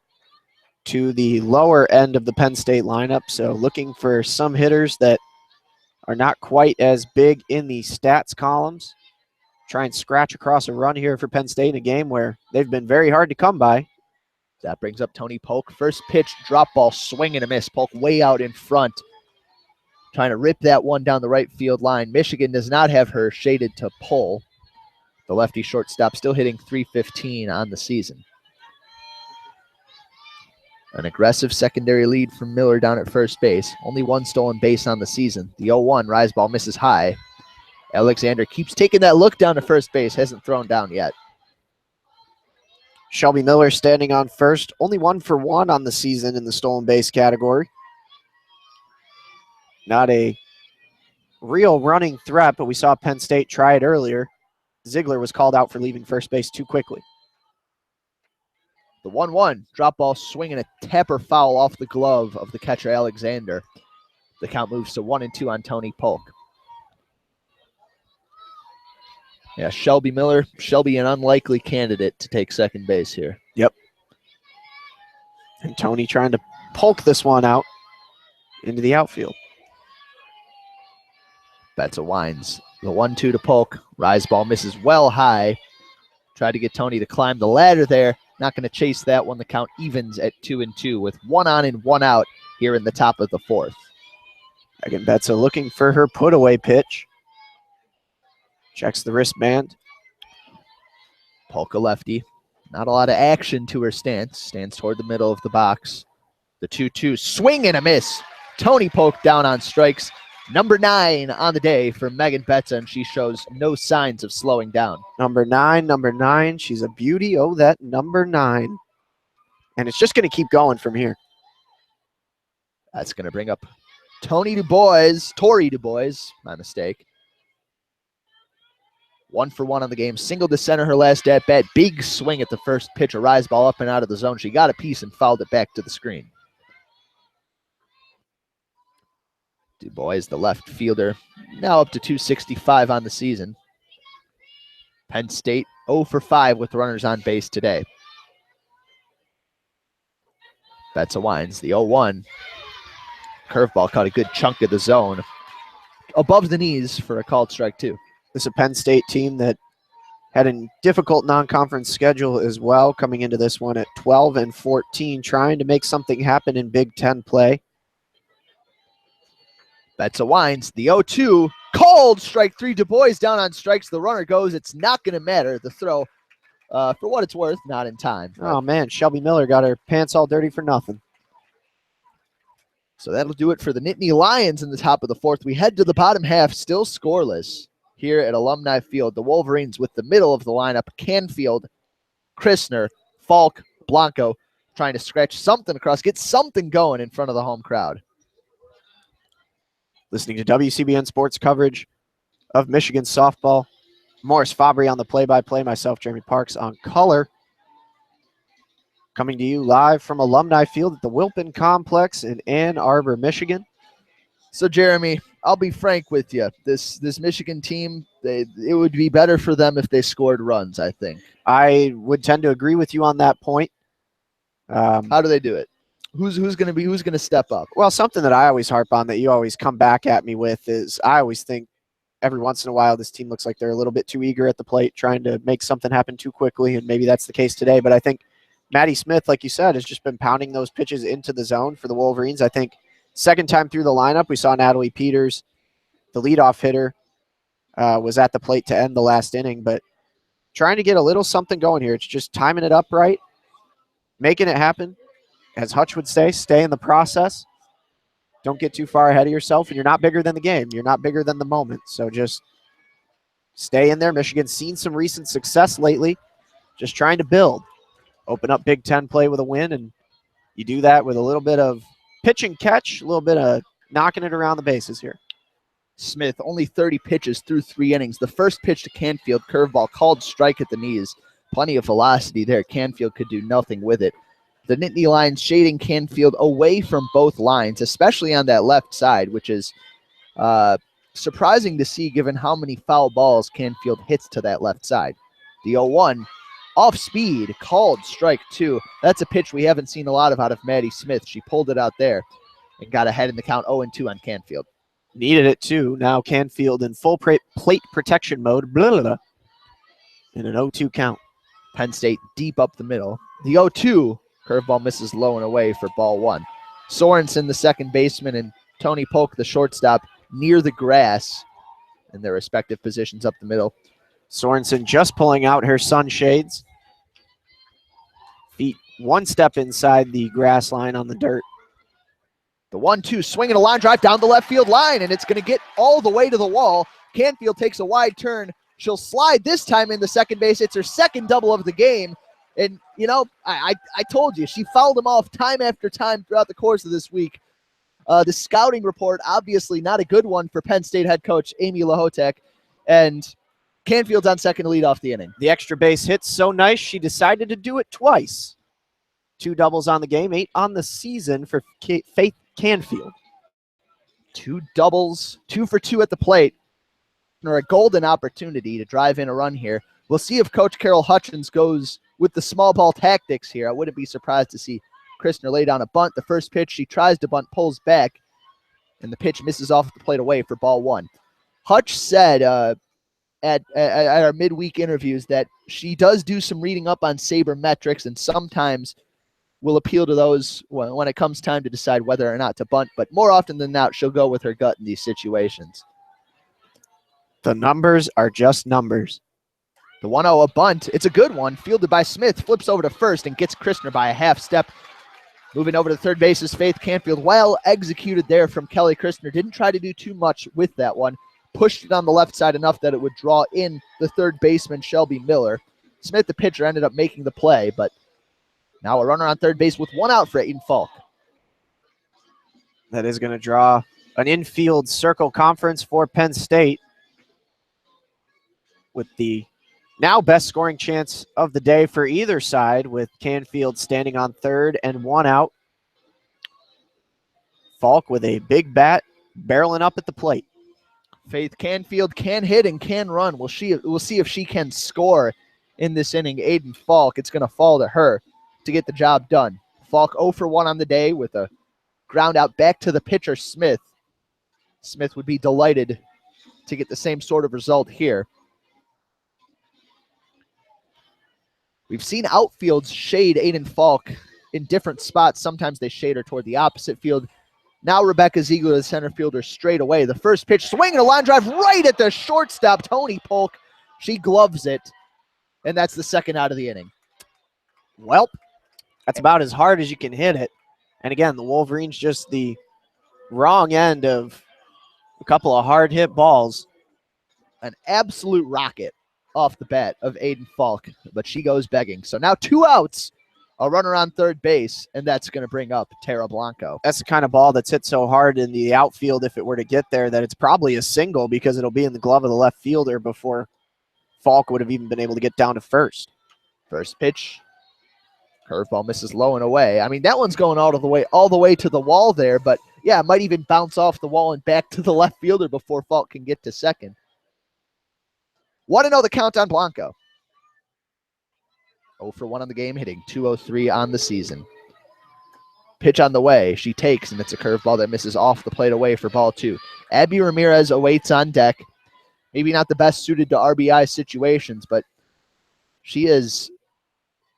to the lower end of the Penn State lineup. So looking for some hitters that are not quite as big in the stats columns. Try and scratch across a run here for Penn State in a game where they've been very hard to come by. That brings up Tony Polk. First pitch, drop ball, swing and a miss. Polk way out in front, trying to rip that one down the right field line. Michigan does not have her shaded to pull. The lefty shortstop still hitting .315 on the season. An aggressive secondary lead from Miller down at first base. Only one stolen base on the season. The 0-1 rise ball misses high. Alexander keeps taking that look down to first base. Hasn't thrown down yet. Shelby Miller standing on first. Only 1 for 1 on the season in the stolen base category. Not a real running threat, but we saw Penn State try it earlier. Ziegler was called out for leaving first base too quickly. The 1-1 drop ball, swinging a tapper foul off the glove of the catcher Alexander. The count moves to 1-2 on Tony Polk. Yeah, Shelby Miller. Shelby, an unlikely candidate to take second base here. Yep. And Tony trying to poke this one out into the outfield. Betza winds. The 1-2 to Polk. Rise ball misses well high. Tried to get Tony to climb the ladder there. Not going to chase that one. The count evens at 2-2 with 1 on and 1 out here in the top of the fourth. Again, Betza looking for her put-away pitch. Checks the wristband. Polk a lefty. Not a lot of action to her stance. Stands toward the middle of the box. The 2-2 swing and a miss. Tony Polk down on strikes. Number 9 on the day for Megan Betza, and she shows no signs of slowing down. Number 9. She's a beauty. Oh, that number 9. And it's just going to keep going from here. That's going to bring up Tori Du Bois, my mistake. 1 for 1 on the game. Single to center her last at bat. Big swing at the first pitch. A rise ball up and out of the zone. She got a piece and fouled it back to the screen. Du Bois, the left fielder, now up to 265 on the season. Penn State 0 for 5 with runners on base today. Betza winds. The 0-1. Curveball caught a good chunk of the zone. Above the knees for a called strike 2. This is a Penn State team that had a difficult non-conference schedule as well, coming into this one at 12-14, trying to make something happen in Big Ten play. Betza winds. The 0-2. Called strike 3. Du Bois down on strikes. The runner goes. It's not going to matter. The throw, for what it's worth, not in time. Oh, man. Shelby Miller got her pants all dirty for nothing. So that'll do it for the Nittany Lions in the top of the fourth. We head to the bottom half, still scoreless here at Alumni Field. The Wolverines with the middle of the lineup. Canfield, Christner, Falk, Blanco trying to scratch something across, get something going in front of the home crowd. Listening to WCBN Sports coverage of Michigan softball. Morris Fabry on the play-by-play, myself, Jeremy Parks, on color. Coming to you live from Alumni Field at the Wilpin Complex in Ann Arbor, Michigan. So, Jeremy, I'll be frank with you. This Michigan team, it would be better for them if they scored runs, I think. I would tend to agree with you on that point. How do they do it? Who's going to step up? Well, something that I always harp on that you always come back at me with is I always think every once in a while this team looks like they're a little bit too eager at the plate, trying to make something happen too quickly, and maybe that's the case today. But I think Maddie Smith, like you said, has just been pounding those pitches into the zone for the Wolverines. I think second time through the lineup, we saw Natalie Peters, the leadoff hitter, was at the plate to end the last inning, but trying to get a little something going here. It's just timing it up right, making it happen. As Hutch would say, stay in the process. Don't get too far ahead of yourself, and you're not bigger than the game. You're not bigger than the moment. So just stay in there. Michigan's seen some recent success lately, just trying to build. Open up Big Ten play with a win, and you do that with a little bit of pitch and catch, a little bit of knocking it around the bases here. Smith, only 30 pitches through 3 innings. The first pitch to Canfield, curveball, called strike at the knees. Plenty of velocity there. Canfield could do nothing with it. The Nittany Lions shading Canfield away from both lines, especially on that left side, which is surprising to see given how many foul balls Canfield hits to that left side. The 0-1 Off speed, called strike 2. That's a pitch we haven't seen a lot of out of Maddie Smith. She pulled it out there and got ahead in the count 0-2 on Canfield. Needed it too. Now Canfield in full plate protection mode. Blah, blah, blah, in an 0-2 count. Penn State deep up the middle. The 0-2 curveball misses low and away for ball 1. Sorensen, the second baseman, and Tony Polk, the shortstop, near the grass in their respective positions up the middle. Sorensen just pulling out her sunshades. Feet one step inside the grass line on the dirt. The 1-2 swinging a line drive down the left field line, and it's going to get all the way to the wall. Canfield takes a wide turn. She'll slide this time into second base. It's her second double of the game. And, you know, I told you, she fouled him off time after time throughout the course of this week. The scouting report, obviously not a good one for Penn State head coach Amy Lahotek. And Canfield's on second to lead off the inning. The extra base hit's so nice, she decided to do it twice. 2 doubles on the game, 8 on the season for Faith Canfield. 2 doubles, 2 for 2 at the plate. Or a golden opportunity to drive in a run here. We'll see if Coach Carol Hutchins goes with the small ball tactics here. I wouldn't be surprised to see Christner lay down a bunt. The first pitch, she tries to bunt, pulls back, and the pitch misses off the plate away for ball 1. Hutch said at our midweek interviews that she does do some reading up on sabermetrics and sometimes will appeal to those when it comes time to decide whether or not to bunt. But more often than not, she'll go with her gut in these situations. The numbers are just numbers. The 1-0, a bunt. It's a good one. Fielded by Smith. Flips over to first and gets Christner by a half step. Moving over to third base is Faith Canfield. Well executed there from Kelly Christner. Didn't try to do too much with that one. Pushed it on the left side enough that it would draw in the third baseman, Shelby Miller. Smith, the pitcher, ended up making the play, but now a runner on third base with 1 out for Aiden Falk. That is going to draw an infield circle conference for Penn State, with the now best scoring chance of the day for either side, with Canfield standing on third and 1 out. Falk with a big bat barreling up at the plate. Faith Canfield can hit and can run. We'll see if she can score in this inning. Aiden Falk, it's going to fall to her to get the job done. Falk 0 for 1 on the day with a ground out back to the pitcher, Smith. Smith would be delighted to get the same sort of result here. We've seen outfields shade Aiden Falk in different spots. Sometimes they shade her toward the opposite field. Now Rebecca Ziegler, the center fielder, straight away. The first pitch, swinging a line drive right at the shortstop, Tony Polk. She gloves it, and that's the second out of the inning. Well, that's about as hard as you can hit it. And again, the Wolverines just the wrong end of a couple of hard hit balls. An absolute rocket off the bat of Aiden Falk, but she goes begging. So now 2 outs, a runner on third base, and that's going to bring up Tara Blanco. That's the kind of ball that's hit so hard in the outfield, if it were to get there, that it's probably a single, because it'll be in the glove of the left fielder before Falk would have even been able to get down to first. First pitch, curveball misses low and away. I mean, that one's going all the way to the wall there, but yeah, it might even bounce off the wall and back to the left fielder before Falk can get to second. 1-0 the count on Blanco. 0 for 1 on the game, hitting .203 on the season. Pitch on the way. She takes, and it's a curveball that misses off the plate away for ball 2. Abby Ramirez awaits on deck. Maybe not the best suited to RBI situations, but she has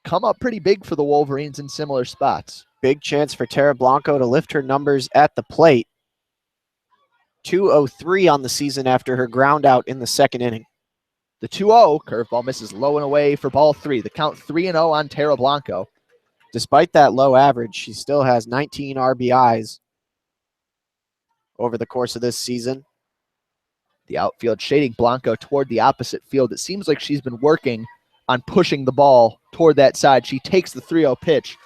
come up pretty big for the Wolverines in similar spots. Big chance for Tara Blanco to lift her numbers at the plate. .203 on the season after her ground out in the second inning. The 2-0 curveball misses low and away for ball 3. The count 3-0 on Tara Blanco. Despite that low average, she still has 19 RBIs over the course of this season. The outfield shading Blanco toward the opposite field. It seems like she's been working on pushing the ball toward that side. She takes the 3-0 pitch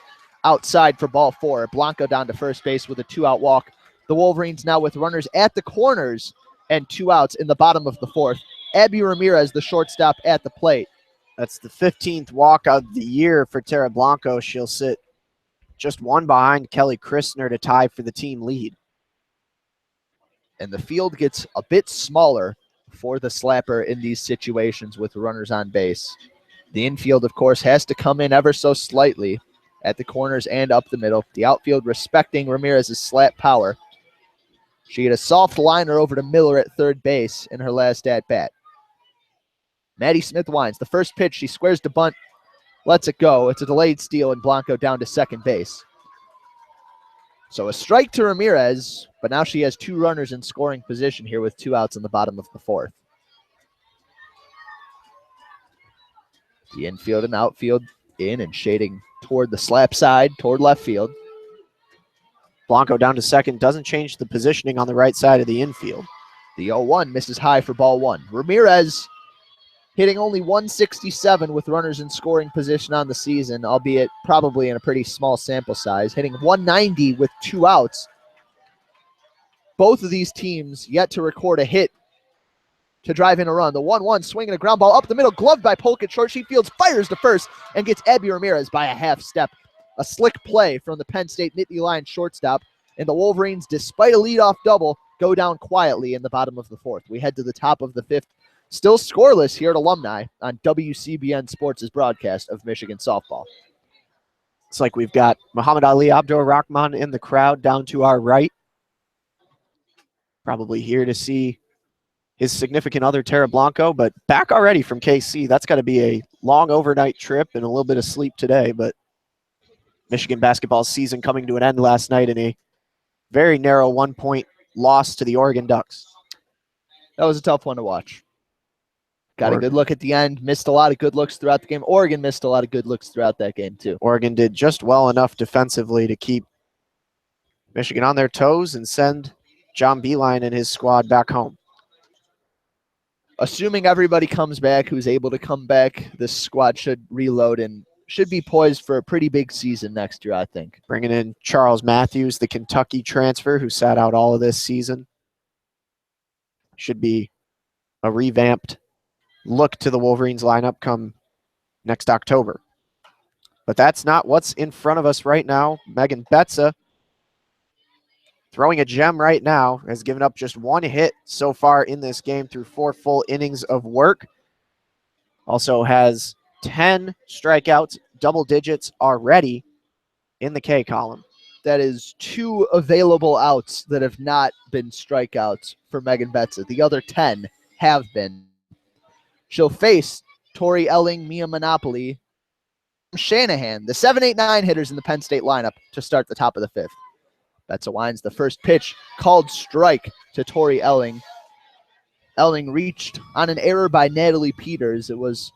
outside for ball 4. Blanco down to first base with a 2-out walk. The Wolverines now with runners at the corners and 2 outs in the bottom of the 4th. Abby Ramirez, the shortstop, at the plate. That's the 15th walk of the year for Tara Blanco. She'll sit just 1 behind Kelly Christner to tie for the team lead. And the field gets a bit smaller for the slapper in these situations with runners on base. The infield, of course, has to come in ever so slightly at the corners and up the middle. The outfield respecting Ramirez's slat power. She hit a soft liner over to Miller at third base in her last at-bat. Maddie Smith winds. The first pitch, she squares to bunt, lets it go. It's a delayed steal, and Blanco down to second base. So a strike to Ramirez, but now she has two runners in scoring position here with 2 outs in the bottom of the fourth. The infield and outfield in and shading toward the slap side, toward left field. Blanco down to second, doesn't change the positioning on the right side of the infield. The 0-1 misses high for ball one. Ramirez hitting only 167 with runners in scoring position on the season, albeit probably in a pretty small sample size, hitting 190 with 2 outs. Both of these teams yet to record a hit to drive in a run. The 1-1 swinging a ground ball up the middle, gloved by Polk at short. She fields, fires to first, and gets Abby Ramirez by a half step. A slick play from the Penn State Nittany Lions shortstop, and the Wolverines, despite a leadoff double, go down quietly in the bottom of the fourth. We head to the top of the fifth. Still scoreless here at Alumni on WCBN Sports' broadcast of Michigan softball. It's like we've got Muhammad Ali Abdur Rahman in the crowd down to our right. Probably here to see his significant other, Tara Blanco, but back already from KC. That's got to be a long overnight trip and a little bit of sleep today, but Michigan basketball season coming to an end last night in a very narrow 1-point loss to the Oregon Ducks. That was a tough one to watch. Got a good look at the end, missed a lot of good looks throughout the game. Oregon missed a lot of good looks throughout that game too. Oregon did just well enough defensively to keep Michigan on their toes and send John Beilein and his squad back home. Assuming everybody comes back who's able to come back, this squad should reload and should be poised for a pretty big season next year, I think. Bringing in Charles Matthews, the Kentucky transfer who sat out all of this season. Should be a revamped look to the Wolverines lineup come next October. But that's not what's in front of us right now. Megan Betza, throwing a gem right now, has given up just 1 hit so far in this game through 4 full innings of work. Also has 10 strikeouts, double digits already in the K column. That is 2 available outs that have not been strikeouts for Megan Betza. The other 10 have been. She'll face Tori Elling, Mia Monopoly, Shanahan, the 7-8-9 hitters in the Penn State lineup to start the top of the fifth. Betza winds the first pitch, called strike to Tori Elling. Elling reached on an error by Natalie Peters. It was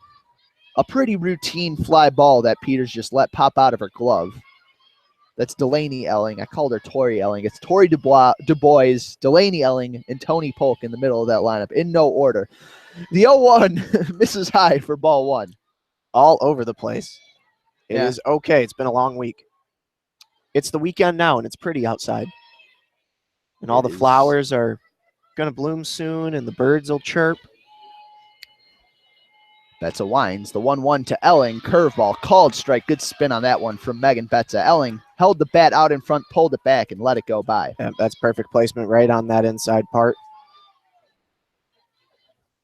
a pretty routine fly ball that Peters just let pop out of her glove. That's Delaney Elling. I called her Tori Elling. It's Tori Dubois, Delaney Elling, and Tony Polk in the middle of that lineup, in no order. The 0-1 misses high for ball one. All over the place. It is okay. It's been a long week. It's the weekend now, and it's pretty outside. And all the flowers are going to bloom soon, and the birds will chirp. Betza winds. The 1-1 to Elling. Curveball. Called strike. Good spin on that one from Megan Betza. Elling held the bat out in front, pulled it back, and let it go by. Yeah, that's perfect placement right on that inside part.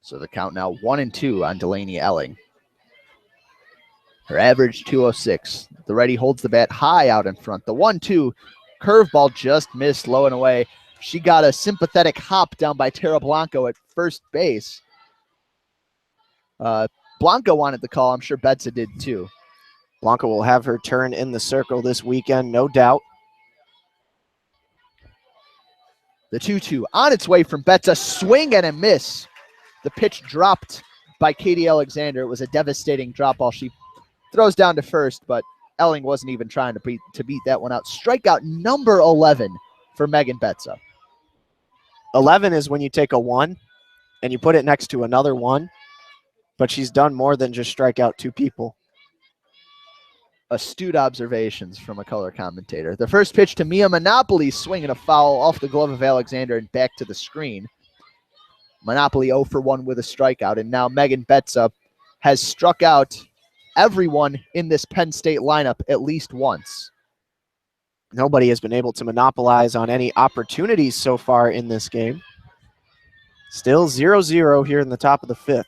So the count now 1-2 on Delaney Elling. Her average 206. The righty holds the bat high out in front. The 1-2 curveball just missed low and away. She got a sympathetic hop down by Tara Blanco at first base. Blanco wanted the call. I'm sure Betza did too. Blanco will have her turn in the circle this weekend, no doubt. The 2-2 on its way from Betza. Swing and a miss. The pitch dropped by Katie Alexander. It was a devastating drop ball. She throws down to first, but Elling wasn't even trying to beat that one out. Strikeout number 11 for Megan Betza. 11 is when you take a 1 and you put it next to another 1, but she's done more than just strike out 2 people. Astute observations from a color commentator. The first pitch to Mia Monopoly, swinging a foul off the glove of Alexander and back to the screen. Monopoly 0 for 1 with a strikeout, and now Megan Betza has struck out everyone in this Penn State lineup at least once. Nobody has been able to monopolize on any opportunities so far in this game. Still 0-0 here in the top of the fifth.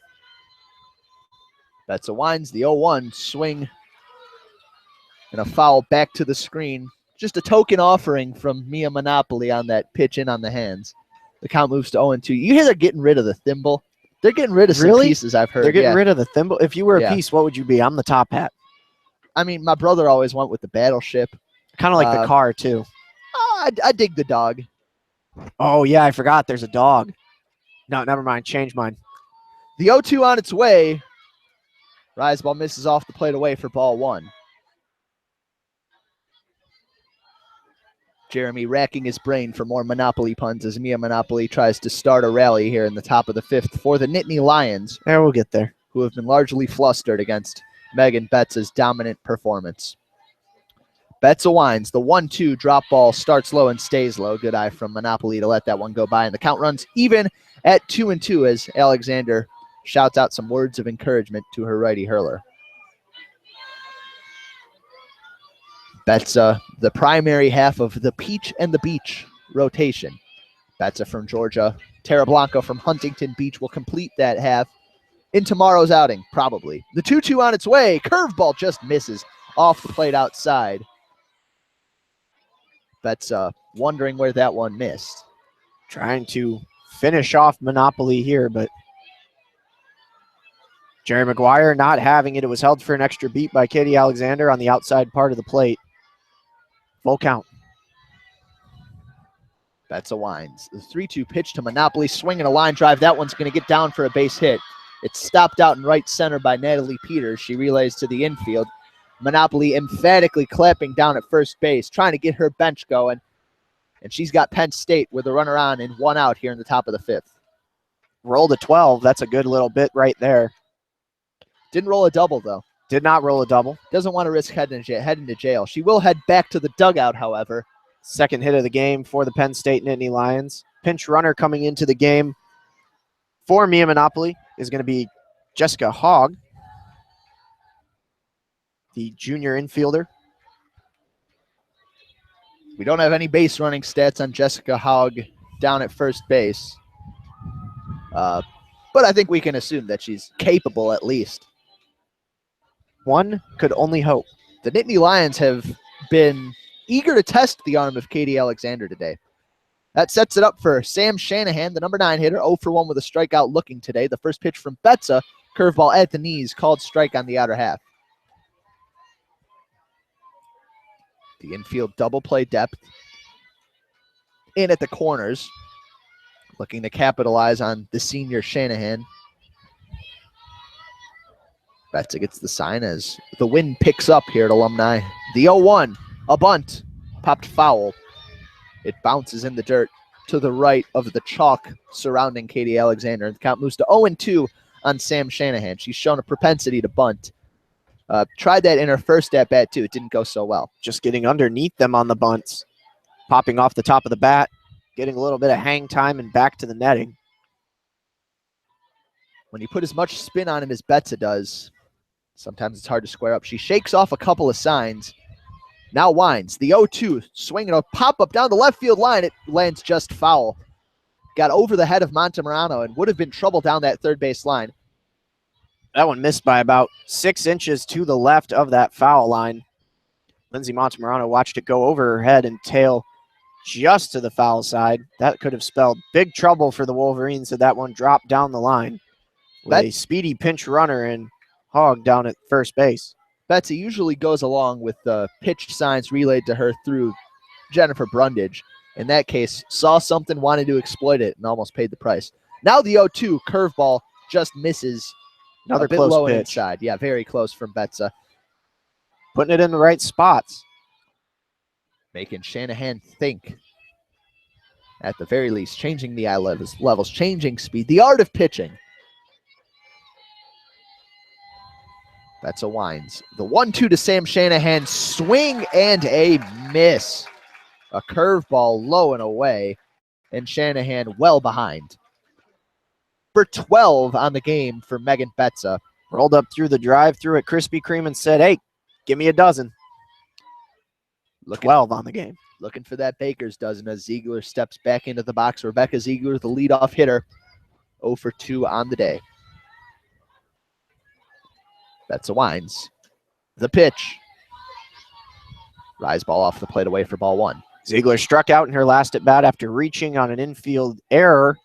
Betsa winds the 0-1 swing and a foul back to the screen. Just a token offering from Mia Monopoly on that pitch in on the hands. The count moves to 0-2. You hear they're getting rid of the thimble. They're getting rid of some pieces, I've heard. They're getting rid of the thimble? If you were a piece, what would you be? I'm the top hat. I mean, my brother always went with the battleship. Kind of like the car, too. I dig the dog. Oh, yeah, I forgot there's a dog. No, never mind. Change mine. The 0-2 on its way. Rise ball misses off the plate away for ball 1. Jeremy racking his brain for more Monopoly puns as Mia Monopoly tries to start a rally here in the top of the 5th for the Nittany Lions. Yeah, we'll get there. Who have been largely flustered against Megan Betsa's dominant performance. Betsa winds. The 1-2 drop ball starts low and stays low. Good eye from Monopoly to let that one go by. And the count runs even at 2-2 as Alexander shouts out some words of encouragement to her righty hurler. Betsa, the primary half of the Peach and the Beach rotation. Betsa from Georgia. Tara Blanco from Huntington Beach will complete that half in tomorrow's outing, probably. The 2-2 on its way. Curveball just misses off the plate outside. Betsa wondering where that one missed. Trying to finish off Monopoly here, but Jerry McGuire not having it. It was held for an extra beat by Katie Alexander on the outside part of the plate. Full count. Betsa winds. The 3-2 pitch to Monopoly, swinging a line drive. That one's going to get down for a base hit. It's stopped out in right center by Natalie Peters. She relays to the infield. Monopoly emphatically clapping down at first base, trying to get her bench going. And she's got Penn State with a runner on and 1 out here in the top of the 5th. Roll to 12. That's a good little bit right there. Didn't roll a double, though. Did not roll a double. Doesn't want to risk heading to jail. She will head back to the dugout, however. Second hit of the game for the Penn State Nittany Lions. Pinch runner coming into the game for Mia Monopoly is going to be Jessica Hogg, the junior infielder. We don't have any base running stats on Jessica Hogg down at first base. But I think we can assume that she's capable at least. One could only hope. The Nittany Lions have been eager to test the arm of Katie Alexander today. That sets it up for Sam Shanahan, the number 9 hitter, 0 for 1 with a strikeout looking today. The first pitch from Betsa, curveball at the knees, called strike on the outer half. The infield double play depth. In at the corners. Looking to capitalize on the senior Shanahan. Betsa gets the sign as the wind picks up here at Alumni. The 0-1, a bunt, popped foul. It bounces in the dirt to the right of the chalk surrounding Katie Alexander. The count moves to 0-2 on Sam Shanahan. She's shown a propensity to bunt. Tried that in her first at-bat, too. It didn't go so well. Just getting underneath them on the bunts. Popping off the top of the bat. Getting a little bit of hang time and back to the netting. When you put as much spin on it as Betsa does, sometimes it's hard to square up. She shakes off a couple of signs. Now winds. The 0-2, swinging a pop-up down the left field line. It lands just foul. Got over the head of Montemurano and would have been trouble down that third base line. That one missed by about 6 inches to the left of that foul line. Lindsay Montemurano watched it go over her head and tail just to the foul side. That could have spelled big trouble for the Wolverines had that one dropped down the line. With a speedy pinch runner and Hogg down at first base. Betsy usually goes along with the pitched signs relayed to her through Jennifer Brundage. In that case, saw something, wanted to exploit it, and almost paid the price. Now the 0-2 curveball just misses. Another a bit close low pitch. inside. Yeah, very close from Betsa. Putting it in the right spots. Making Shanahan think. At the very least, changing the eye levels, changing speed. The art of pitching. Betsa winds. The 1-2 to Sam Shanahan. Swing and a miss. A curveball low and away. And Shanahan well behind. For 12 on the game for Megan Betsa. Rolled up through the drive, threw at Krispy Kreme and said, hey, give me a dozen. 12 on the game. Looking for that baker's dozen as Ziegler steps back into the box. Rebecca Ziegler, the leadoff hitter, 0 for 2 on the day. Betsa winds. The pitch. Rise ball off the plate away for ball 1. Ziegler struck out in her last at bat after reaching on an infield error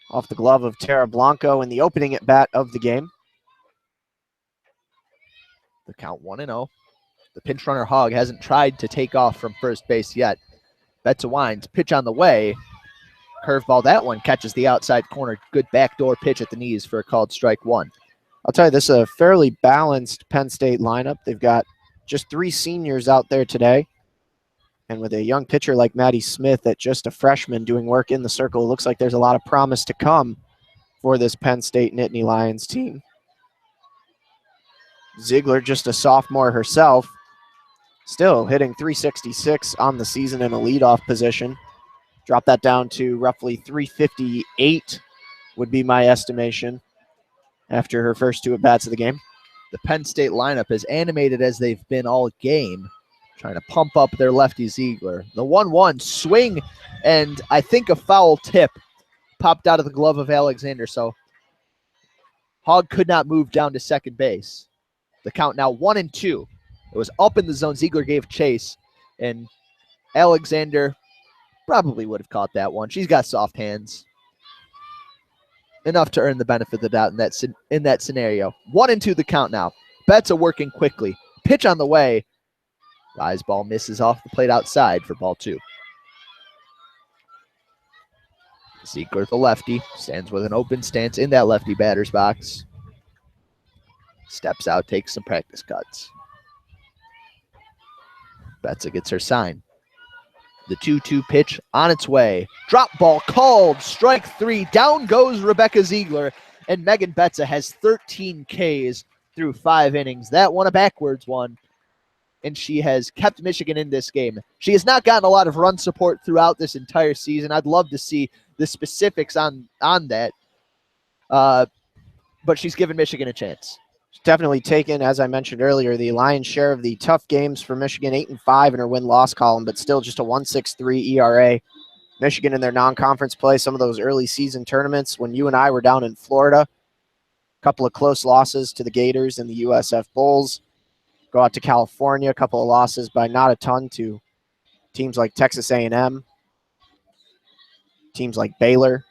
off the glove of Tara Blanco in the opening at bat of the game. The count 1-0. The pinch runner Hogg hasn't tried to take off from first base yet. Betsa winds. Pitch on the way. Curveball, that one catches the outside corner. Good backdoor pitch at the knees for a called strike 1. I'll tell you, this is a fairly balanced Penn State lineup. They've got just 3 seniors out there today. And with a young pitcher like Maddie Smith at just a freshman doing work in the circle, it looks like there's a lot of promise to come for this Penn State Nittany Lions team. Ziegler, just a sophomore herself, still hitting .366 on the season in a leadoff position. Drop that down to roughly .358 would be my estimation after her first 2 at-bats of the game. The Penn State lineup as animated as they've been all game, trying to pump up their lefty Ziegler. The 1-1 swing, and I think a foul tip popped out of the glove of Alexander, so Hogg could not move down to second base. The count now 1-2. It was up in the zone. Ziegler gave chase, and Alexander probably would have caught that one. She's got soft hands. Enough to earn the benefit of the doubt in that scenario. 1-2 the count now. Betsa working quickly. Pitch on the way. Rise ball misses off the plate outside for ball 2. Ziegler, the lefty, stands with an open stance in that lefty batter's box. Steps out, takes some practice cuts. Betsa gets her sign. The 2-2 pitch on its way. Drop ball called. Strike 3. Down goes Rebecca Ziegler. And Megan Betsa has 13 Ks through 5 innings. That one a backwards one. And she has kept Michigan in this game. She has not gotten a lot of run support throughout this entire season. I'd love to see the specifics on that. But she's given Michigan a chance. Definitely taken, as I mentioned earlier, the lion's share of the tough games for Michigan, 8-5 in her win-loss column, but still just a 1.63 ERA. Michigan in their non-conference play, some of those early season tournaments when you and I were down in Florida, a couple of close losses to the Gators and the USF Bulls. Go out to California, a couple of losses by not a ton to teams like Texas A&M, teams like Baylor.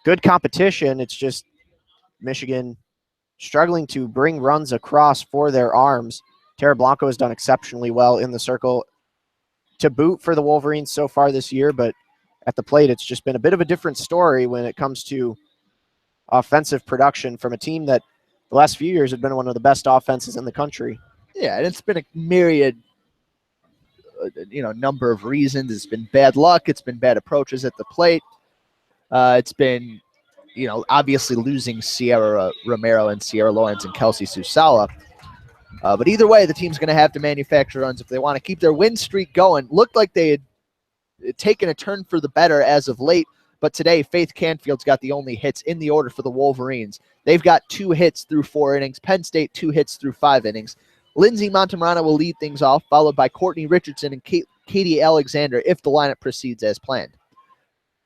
Good competition. It's just Michigan struggling to bring runs across for their arms. Tara Blanco has done exceptionally well in the circle to boot for the Wolverines so far this year, but at the plate, it's just been a bit of a different story when it comes to offensive production from a team that the last few years have been one of the best offenses in the country. Yeah, and it's been a myriad, number of reasons. It's been bad luck. It's been bad approaches at the plate. It's been, obviously losing Sierra Romero and Sierra Lawrence and Kelsey Susala. But either way, the team's going to have to manufacture runs if they want to keep their win streak going. Looked like they had taken a turn for the better as of late, but today Faith Canfield's got the only hits in the order for the Wolverines. They've got 2 hits through 4 innings. Penn State 2 hits through 5 innings. Lindsay Montemarano will lead things off, followed by Courtney Richardson and Katie Alexander if the lineup proceeds as planned.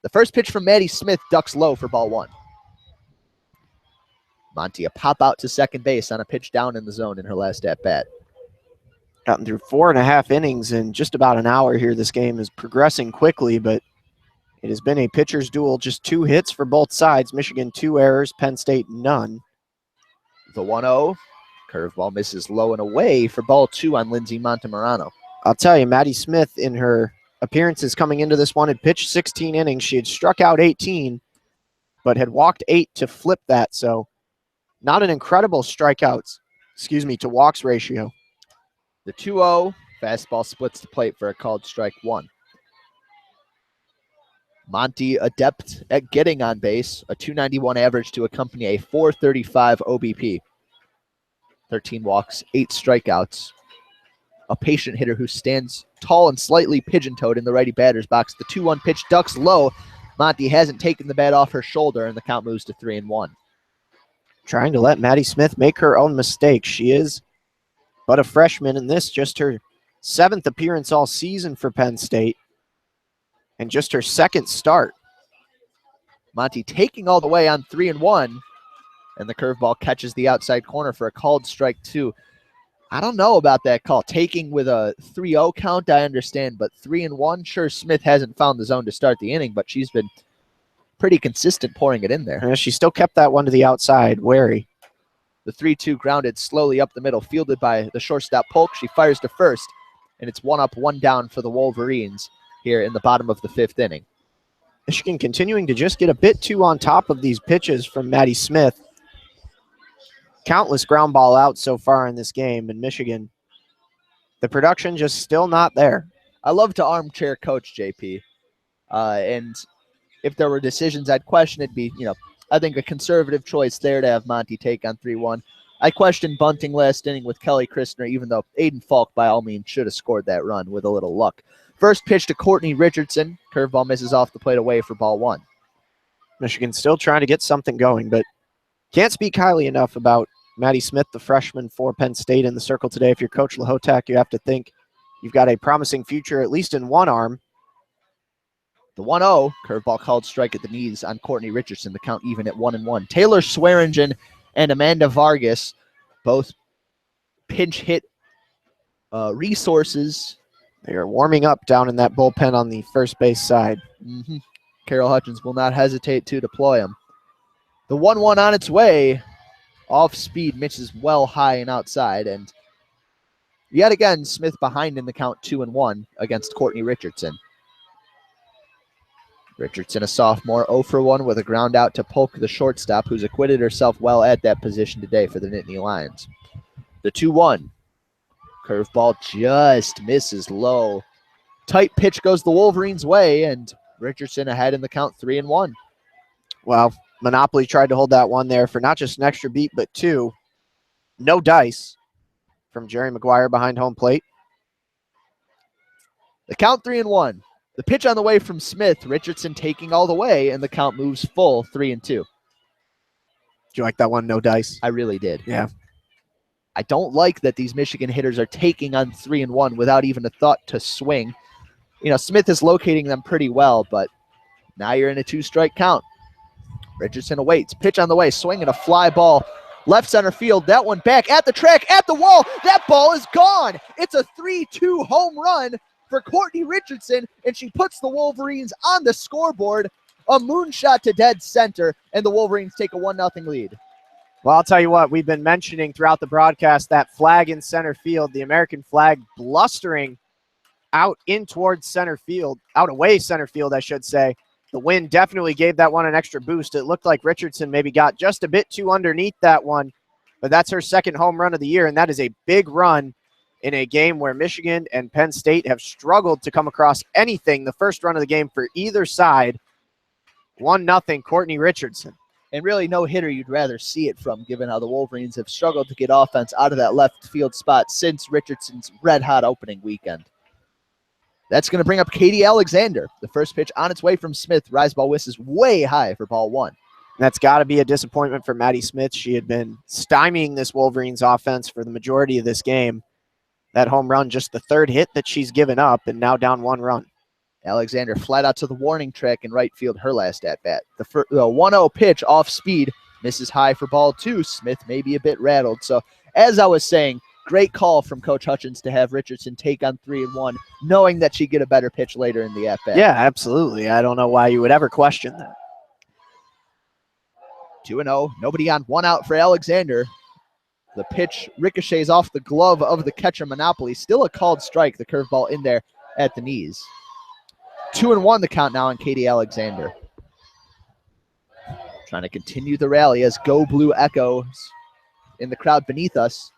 The first pitch from Maddie Smith ducks low for ball 1. Monty a pop out to second base on a pitch down in the zone in her last at-bat. Gotten through 4.5 innings in just about an hour here. This game is progressing quickly, but it has been a pitcher's duel. Just 2 hits for both sides. Michigan 2 errors, Penn State none. The 1-0. Curveball misses low and away for ball 2 on Lindsay Montemarano. I'll tell you, Maddie Smith in her appearances coming into this one had pitched 16 innings. She had struck out 18, but had walked 8 to flip that. So not an incredible to walks ratio. The 2-0 fastball splits the plate for a called strike 1. Monty adept at getting on base, a .291 average to accompany a .435 OBP. 13 walks, 8 strikeouts. A patient hitter who stands tall and slightly pigeon-toed in the righty batter's box. The 2-1 pitch ducks low. Monty hasn't taken the bat off her shoulder, and the count moves to 3-1. Trying to let Maddie Smith make her own mistakes. She is but a freshman, and this just her 7th appearance all season for Penn State, and just her 2nd start. Monty taking all the way on 3-1. And the curveball catches the outside corner for a called strike 2. I don't know about that call. Taking with a 3-0 count, I understand, but 3-1, sure, Smith hasn't found the zone to start the inning, but she's been pretty consistent pouring it in there. She still kept that one to the outside, wary. The 3-2 grounded slowly up the middle, fielded by the shortstop Polk. She fires to first, and it's 1 up, 1 down for the Wolverines here in the bottom of the 5th inning. Michigan continuing to just get a bit too on top of these pitches from Maddie Smith. Countless ground ball outs so far in this game in Michigan. The production just still not there. I love to armchair coach, JP. And if there were decisions I'd question, it'd be, I think a conservative choice there to have Monty take on 3-1. I questioned bunting last inning with Kelly Christner, even though Aiden Falk, by all means, should have scored that run with a little luck. First pitch to Courtney Richardson. Curveball misses off the plate away for ball 1. Michigan still trying to get something going, but can't speak highly enough about Maddie Smith, the freshman for Penn State, in the circle today. If you're Coach Lahotak, you have to think you've got a promising future, at least in one arm. The 1-0, curveball called strike at the knees on Courtney Richardson. The count even at 1-1. Taylor Swearingen and Amanda Vargas, both pinch hit resources. They are warming up down in that bullpen on the first base side. Carol Hutchins will not hesitate to deploy him. The 1-1 on its way. Off speed, misses well high and outside. And yet again, Smith behind in the count 2-1 against Courtney Richardson. Richardson, a sophomore, 0 for 1 with a ground out to Polk, the shortstop, who's acquitted herself well at that position today for the Nittany Lions. The 2-1. Curveball just misses low. Tight pitch goes the Wolverines' way, and Richardson ahead in the count 3-1. Well, Monopoly tried to hold that one there for not just an extra beat, but 2. No dice from Jerry McGuire behind home plate. The count 3-1. The pitch on the way from Smith, Richardson taking all the way, and the count moves full 3-2. Do you like that one, no dice? I really did. Yeah. I don't like that these Michigan hitters are taking on 3-1 without even a thought to swing. Smith is locating them pretty well, but now you're in a 2-strike count. Richardson awaits. Pitch on the way. Swinging a fly ball. Left center field. That one back at the track, at the wall. That ball is gone. It's a 3-2 home run for Courtney Richardson, and she puts the Wolverines on the scoreboard. A moonshot to dead center, and the Wolverines take a 1-0 lead. Well, I'll tell you what, we've been mentioning throughout the broadcast that flag in center field, the American flag blustering out in towards center field, out away center field, I should say. The wind definitely gave that one an extra boost. It looked like Richardson maybe got just a bit too underneath that one, but that's her second home run of the year, and that is a big run in a game where Michigan and Penn State have struggled to come across anything. The first run of the game for either side, 1-0 Courtney Richardson. And really no hitter you'd rather see it from, given how the Wolverines have struggled to get offense out of that left field spot since Richardson's red-hot opening weekend. That's going to bring up Katie Alexander. The first pitch on its way from Smith. Rise ball whistles way high for ball 1. That's got to be a disappointment for Maddie Smith. She had been stymieing this Wolverines offense for the majority of this game. That home run, just the third hit that she's given up, and now down 1 run. Alexander flat out to the warning track in right field, her last at-bat. The 1-0 pitch off speed, misses high for ball 2. Smith may be a bit rattled. So, as I was saying, great call from Coach Hutchins to have Richardson take on 3-1, knowing that she'd get a better pitch later in the at-bat. Yeah, absolutely. I don't know why you would ever question that. 2-0, nobody on, 1 out for Alexander. The pitch ricochets off the glove of the catcher Monopoly. Still a called strike, the curveball in there at the knees. 2-1 the count now on Katie Alexander. Trying to continue the rally as Go Blue echoes in the crowd beneath us.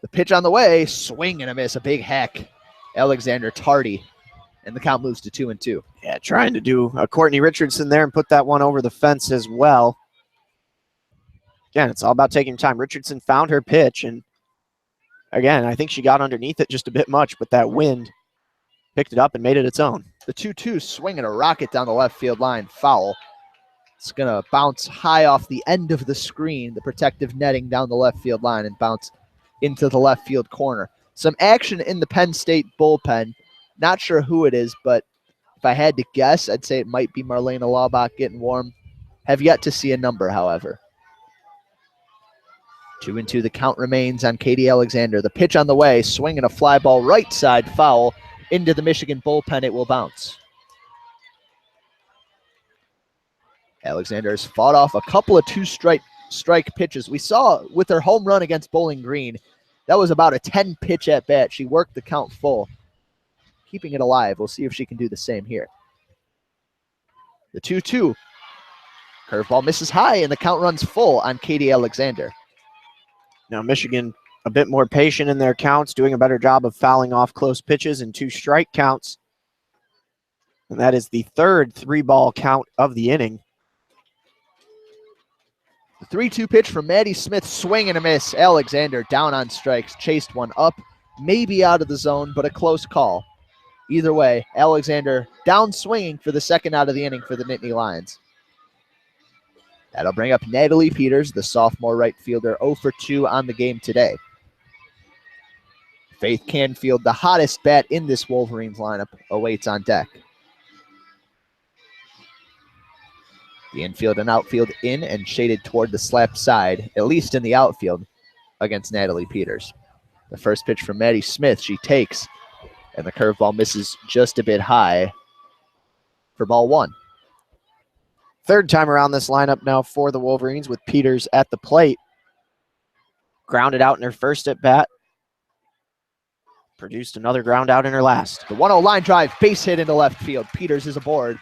The pitch on the way, swing and a miss, a big hack. Alexander tardy, and the count moves to 2-2. Yeah, trying to do a Courtney Richardson there and put that one over the fence as well. Again, it's all about taking time. Richardson found her pitch, and again, I think she got underneath it just a bit much, but that wind picked it up and made it its own. The 2-2 swinging a rocket down the left field line, foul. It's going to bounce high off the end of the screen, the protective netting down the left field line, and bounce into the left field corner. Some action in the Penn State bullpen. Not sure who it is, but if I had to guess, I'd say it might be Marlena Laubach getting warm. have yet to see a number, however. 2-2 the count remains on Katie Alexander. The pitch on the way, swinging a fly ball right side foul into the Michigan bullpen. It will bounce. Alexander has fought off a couple of two-strike pitches. We saw with her home run against Bowling Green, that was about a 10-pitch at bat. She worked the count full, keeping it alive. We'll see if she can do the same here. The 2-2. Curveball misses high, and the count runs full on Katie Alexander. Now Michigan a bit more patient in their counts, doing a better job of fouling off close pitches and 2 strike counts. And that is the third 3-ball count of the inning. The 3-2 pitch from Maddie Smith, swing and a miss. Alexander down on strikes, chased one up, maybe out of the zone, but a close call. Either way, Alexander down swinging for the second out of the inning for the Nittany Lions. That'll bring up Natalie Peters, the sophomore right fielder, 0 for 2 on the game today. Faith Canfield, the hottest bat in this Wolverines lineup, awaits on deck. The infield and outfield in and shaded toward the slap side, at least in the outfield, against Natalie Peters. The first pitch from Maddie Smith, she takes, and the curveball misses just a bit high for ball 1. Third time around this lineup now for the Wolverines with Peters at the plate. Grounded out in her first at bat. Produced another ground out in her last. The 1-0 line drive, base hit into left field. Peters is aboard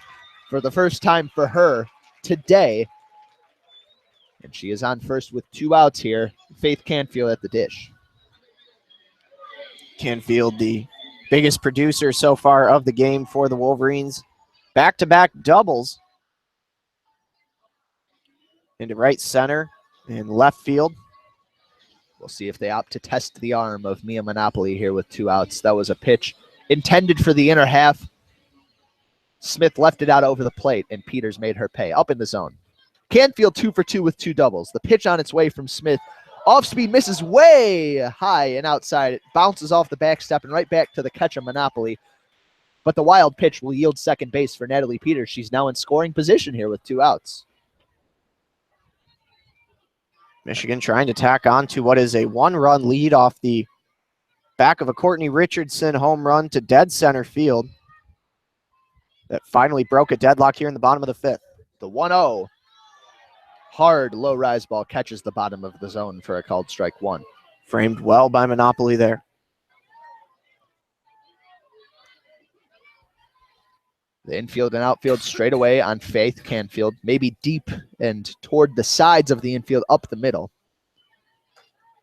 for the first time for her today. And she is on first with 2 outs here. Faith Canfield at the dish. Canfield, the biggest producer so far of the game for the Wolverines. Back-to-back doubles into right center and left field. We'll see if they opt to test the arm of Mia Monopoly here with 2 outs. That was a pitch intended for the inner half. Smith left it out over the plate, and Peters made her pay. Up in the zone. Canfield 2 for 2 with 2 doubles. The pitch on its way from Smith. Off speed, misses way high and outside. It bounces off the backstep and right back to the catcher Monopoly. But the wild pitch will yield second base for Natalie Peters. She's now in scoring position here with 2 outs. Michigan trying to tack on to what is a 1-run lead off the back of a Courtney Richardson home run to dead center field. That finally broke a deadlock here in the bottom of the 5th. The 1-0. Hard low rise ball catches the bottom of the zone for a called strike 1. Framed well by Monopoly there. The infield and outfield straight away on Faith Canfield, maybe deep and toward the sides of the infield, up the middle.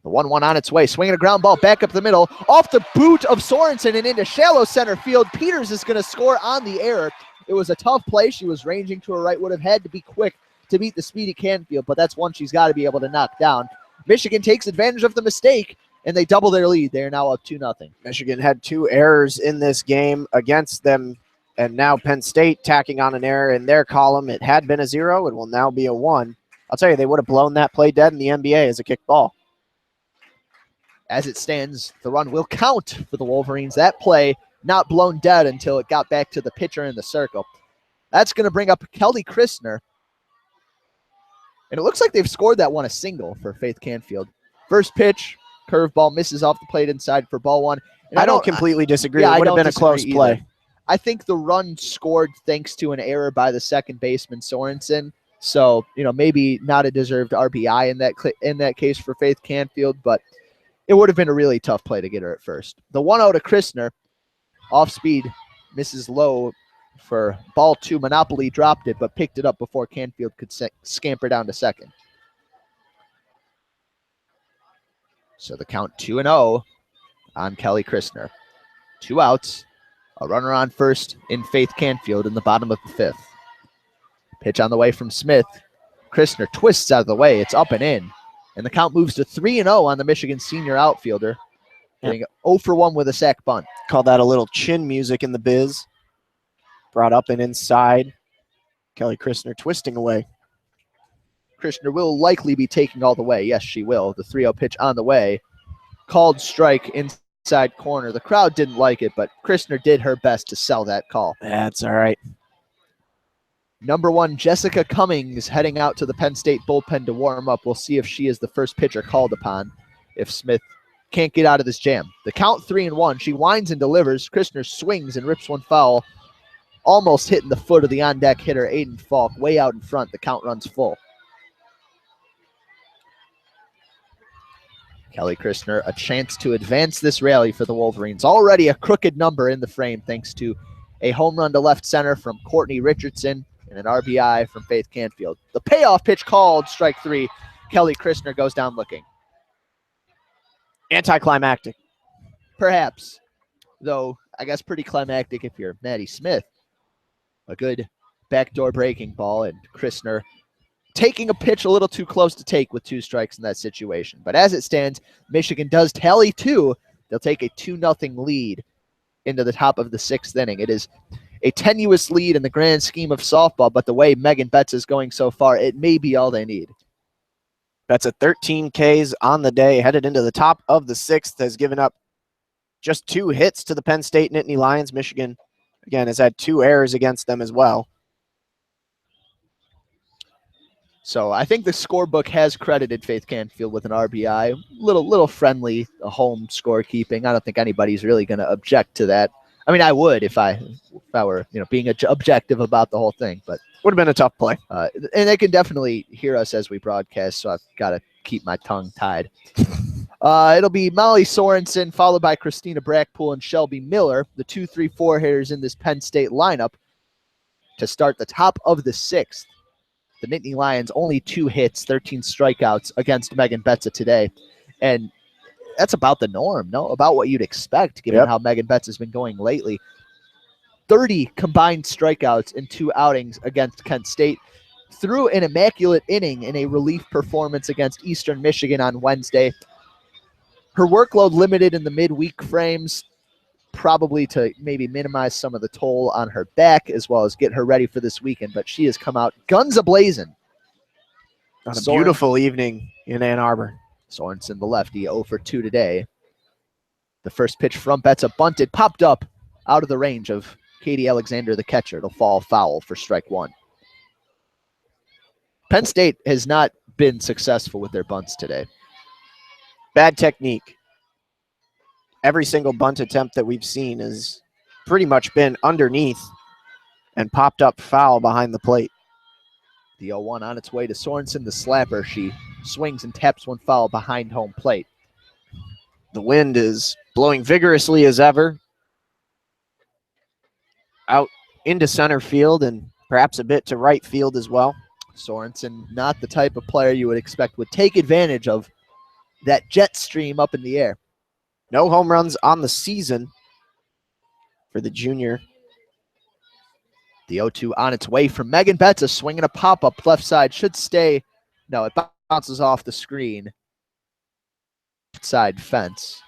The 1-1 on its way, swinging a ground ball back up the middle, off the boot of Sorensen and into shallow center field. Peters is going to score on the error. It was a tough play. She was ranging to her right, would have had to be quick to beat the speedy Canfield, but that's one she's got to be able to knock down. Michigan takes advantage of the mistake, and they double their lead. They are now up 2-0. Michigan had 2 errors in this game against them, and now Penn State tacking on an error in their column. It had been a 0. It will now be a 1. I'll tell you, they would have blown that play dead in the NBA as a kick ball. As it stands, the run will count for the Wolverines. That play not blown dead until it got back to the pitcher in the circle. That's going to bring up Kelly Christner. And it looks like they've scored that one a single for Faith Canfield. First pitch, curveball misses off the plate inside for ball 1. And I don't completely disagree. Yeah, it would have been a close play. I think the run scored thanks to an error by the second baseman Sorensen. So, maybe not a deserved RBI in that case for Faith Canfield, but it would have been a really tough play to get her at first. The 1-0 to Christner, off speed, misses low for ball 2. Monopoly dropped it, but picked it up before Canfield could scamper down to second. So the count 2-0 on Kelly Christner. 2 outs, a runner on first in Faith Canfield in the bottom of the 5th. Pitch on the way from Smith. Christner twists out of the way. It's up and in. And the count moves to 3-0 on the Michigan senior outfielder. Getting 0 for 1 with a sac bunt. Call that a little chin music in the biz. Brought up and inside. Kelly Christner twisting away. Christner will likely be taking all the way. Yes, she will. The 3-0 pitch on the way. Called strike inside corner. The crowd didn't like it, but Christner did her best to sell that call. That's all right. Number 1, Jessica Cummings heading out to the Penn State bullpen to warm up. We'll see if she is the first pitcher called upon if Smith can't get out of this jam. The count 3-1. She winds and delivers. Christner swings and rips one foul, almost hitting the foot of the on-deck hitter, Aiden Falk, way out in front. The count runs full. Kelly Christner, a chance to advance this rally for the Wolverines. Already a crooked number in the frame thanks to a home run to left center from Courtney Richardson and an RBI from Faith Canfield. The payoff pitch called, strike 3. Kelly Christner goes down looking. Anticlimactic. Perhaps, though I guess pretty climactic if you're Maddie Smith. A good backdoor breaking ball, and Christner taking a pitch a little too close to take with 2 strikes in that situation. But as it stands, Michigan does tally 2. They'll take a 2-0 lead into the top of the 6th inning. It is a tenuous lead in the grand scheme of softball, but the way Megan Betts is going so far, it may be all they need. Betts at 13 Ks on the day, headed into the top of the 6th, has given up just 2 hits to the Penn State Nittany Lions. Michigan, again, has had 2 errors against them as well. So I think the scorebook has credited Faith Canfield with an RBI. Little friendly home scorekeeping. I don't think anybody's really going to object to that. I mean, I would if I were being objective about the whole thing, but would have been a tough play. And they can definitely hear us as we broadcast, so I've got to keep my tongue tied. It'll be Molly Sorensen, followed by Christina Brackpool and Shelby Miller, the 2-3-4 hitters in this Penn State lineup to start the top of the 6th. The Nittany Lions only 2 hits, 13 strikeouts against Megan Betts today. And that's about the norm, no? About what you'd expect, given how Megan Betts has been going lately. 30 combined strikeouts in 2 outings against Kent State. Threw an immaculate inning in a relief performance against Eastern Michigan on Wednesday. Her workload limited in the midweek frames, probably to maybe minimize some of the toll on her back as well as get her ready for this weekend, but she has come out guns a-blazing. On a beautiful evening in Ann Arbor. Sorensen, the lefty, 0 for 2 today. The first pitch from Betts, a bunted, popped up out of the range of Katie Alexander, the catcher. It'll fall foul for strike 1. Penn State has not been successful with their bunts today. Bad technique. Every single bunt attempt that we've seen has pretty much been underneath and popped up foul behind the plate. The 0-1 on its way to Sorensen, the slapper. She swings and taps one foul behind home plate. The wind is blowing vigorously as ever. Out into center field and perhaps a bit to right field as well. Sorensen, not the type of player you would expect would take advantage of that jet stream up in the air. No home runs on the season for the junior. The 0-2 on its way from Megan Betts, a swing and a pop-up left side. Should stay. No, it bounces off the screen. Side fence.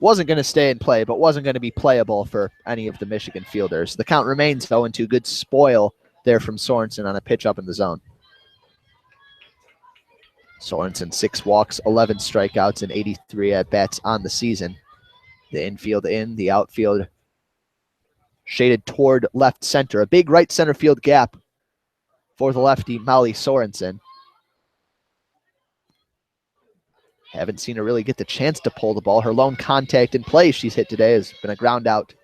Wasn't going to stay in play, but wasn't going to be playable for any of the Michigan fielders. The count remains 0-2. Good spoil there from Sorensen on a pitch up in the zone. Sorensen, 6 walks, 11 strikeouts, and 83 at-bats on the season. The infield in, the outfield shaded toward left center. A big right center field gap for the lefty, Molly Sorensen. Haven't seen her really get the chance to pull the ball. Her lone contact in play she's hit today has been a ground out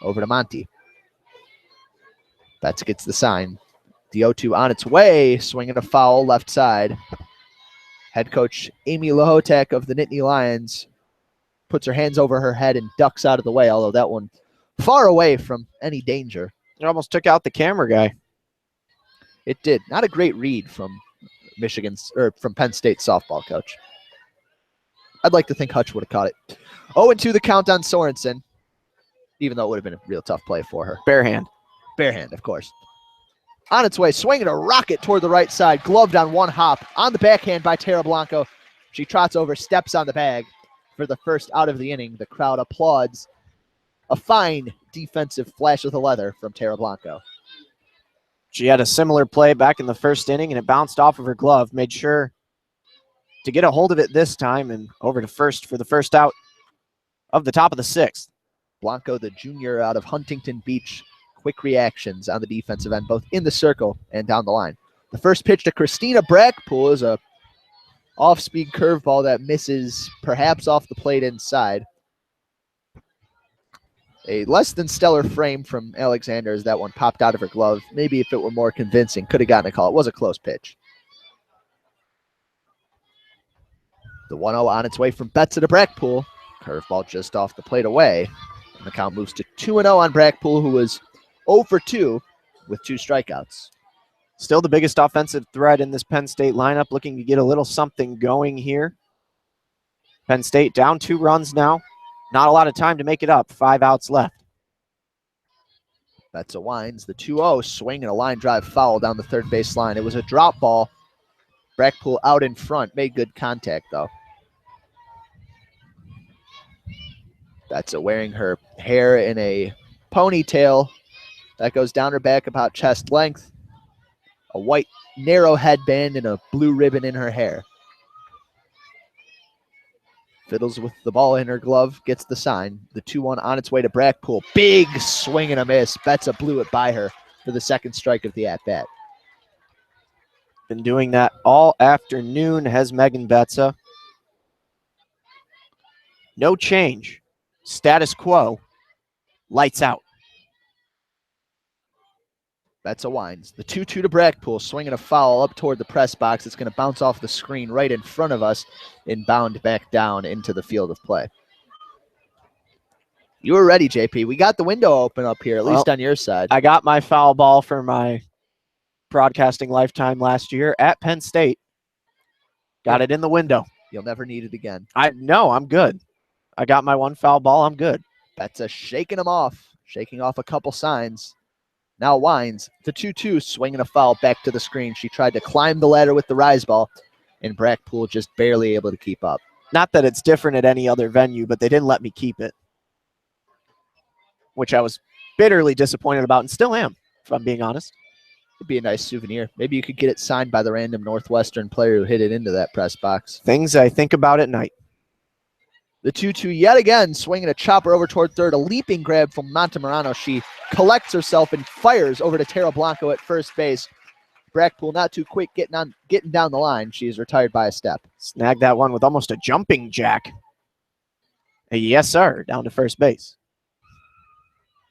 over to Monty. Betts gets the sign. The 0-2 on its way, swinging a foul left side. Head coach Amy Lahotek of the Nittany Lions puts her hands over her head and ducks out of the way, although that one far away from any danger. It almost took out the camera guy. It did. Not a great read from from Penn State softball coach. I'd like to think Hutch would have caught it. 0-2 the count on Sorensen, even though it would have been a real tough play for her. Bare hand. Bare hand, of course. On its way, swinging a rocket toward the right side, gloved on one hop, on the backhand by Tara Blanco. She trots over, steps on the bag for the first out of the inning. The crowd applauds. A fine defensive flash of the leather from Tara Blanco. She had a similar play back in the first inning, and it bounced off of her glove. Made sure to get a hold of it this time and over to first for the first out of the top of the 6th. Blanco, the junior out of Huntington Beach, quick reactions on the defensive end, both in the circle and down the line. The first pitch to Christina Brackpool is a off-speed curveball that misses perhaps off the plate inside. A less than stellar frame from Alexander as that one popped out of her glove. Maybe if it were more convincing, could have gotten a call. It was a close pitch. The 1-0 on its way from Betza to Brackpool. Curveball just off the plate away. And the count moves to 2-0 on Brackpool, who was 0 for 2 with 2 strikeouts. Still the biggest offensive threat in this Penn State lineup, looking to get a little something going here. Penn State down 2 runs now. Not a lot of time to make it up. 5 outs left. Betza winds the 2-0, swing and a line drive foul down the third base line. It was a drop ball. Brackpool out in front, made good contact though. Betza wearing her hair in a ponytail that goes down her back about chest length. A white narrow headband and a blue ribbon in her hair. Fiddles with the ball in her glove, gets the sign. The 2-1 on its way to Brackpool. Big swing and a miss. Betza blew it by her for the second strike of the at-bat. Been doing that all afternoon, has Megan Betza. No change. Status quo. Lights out. Betza winds. The 2-2 to Brackpool, swinging a foul up toward the press box. It's going to bounce off the screen right in front of us and bound back down into the field of play. You were ready, JP. We got the window open up here, at least on your side. I got my foul ball for my broadcasting lifetime last year at Penn State. Got it in the window. You'll never need it again. No, I'm good. I got my 1 foul ball. I'm good. Betza shaking him off, shaking off a couple signs. Now winds. The 2-2, swinging a foul back to the screen. She tried to climb the ladder with the rise ball, and Brackpool just barely able to keep up. Not that it's different at any other venue, but they didn't let me keep it, which I was bitterly disappointed about and still am, if I'm being honest. It'd be a nice souvenir. Maybe you could get it signed by the random Northwestern player who hit it into that press box. Things I think about at night. The 2-2 yet again, swinging a chopper over toward third. A leaping grab from Montemurano. She collects herself and fires over to Tara Blanco at first base. Brackpool not too quick getting down the line. She is retired by a step. Snagged that one with almost a jumping jack. Yes, sir, down to first base.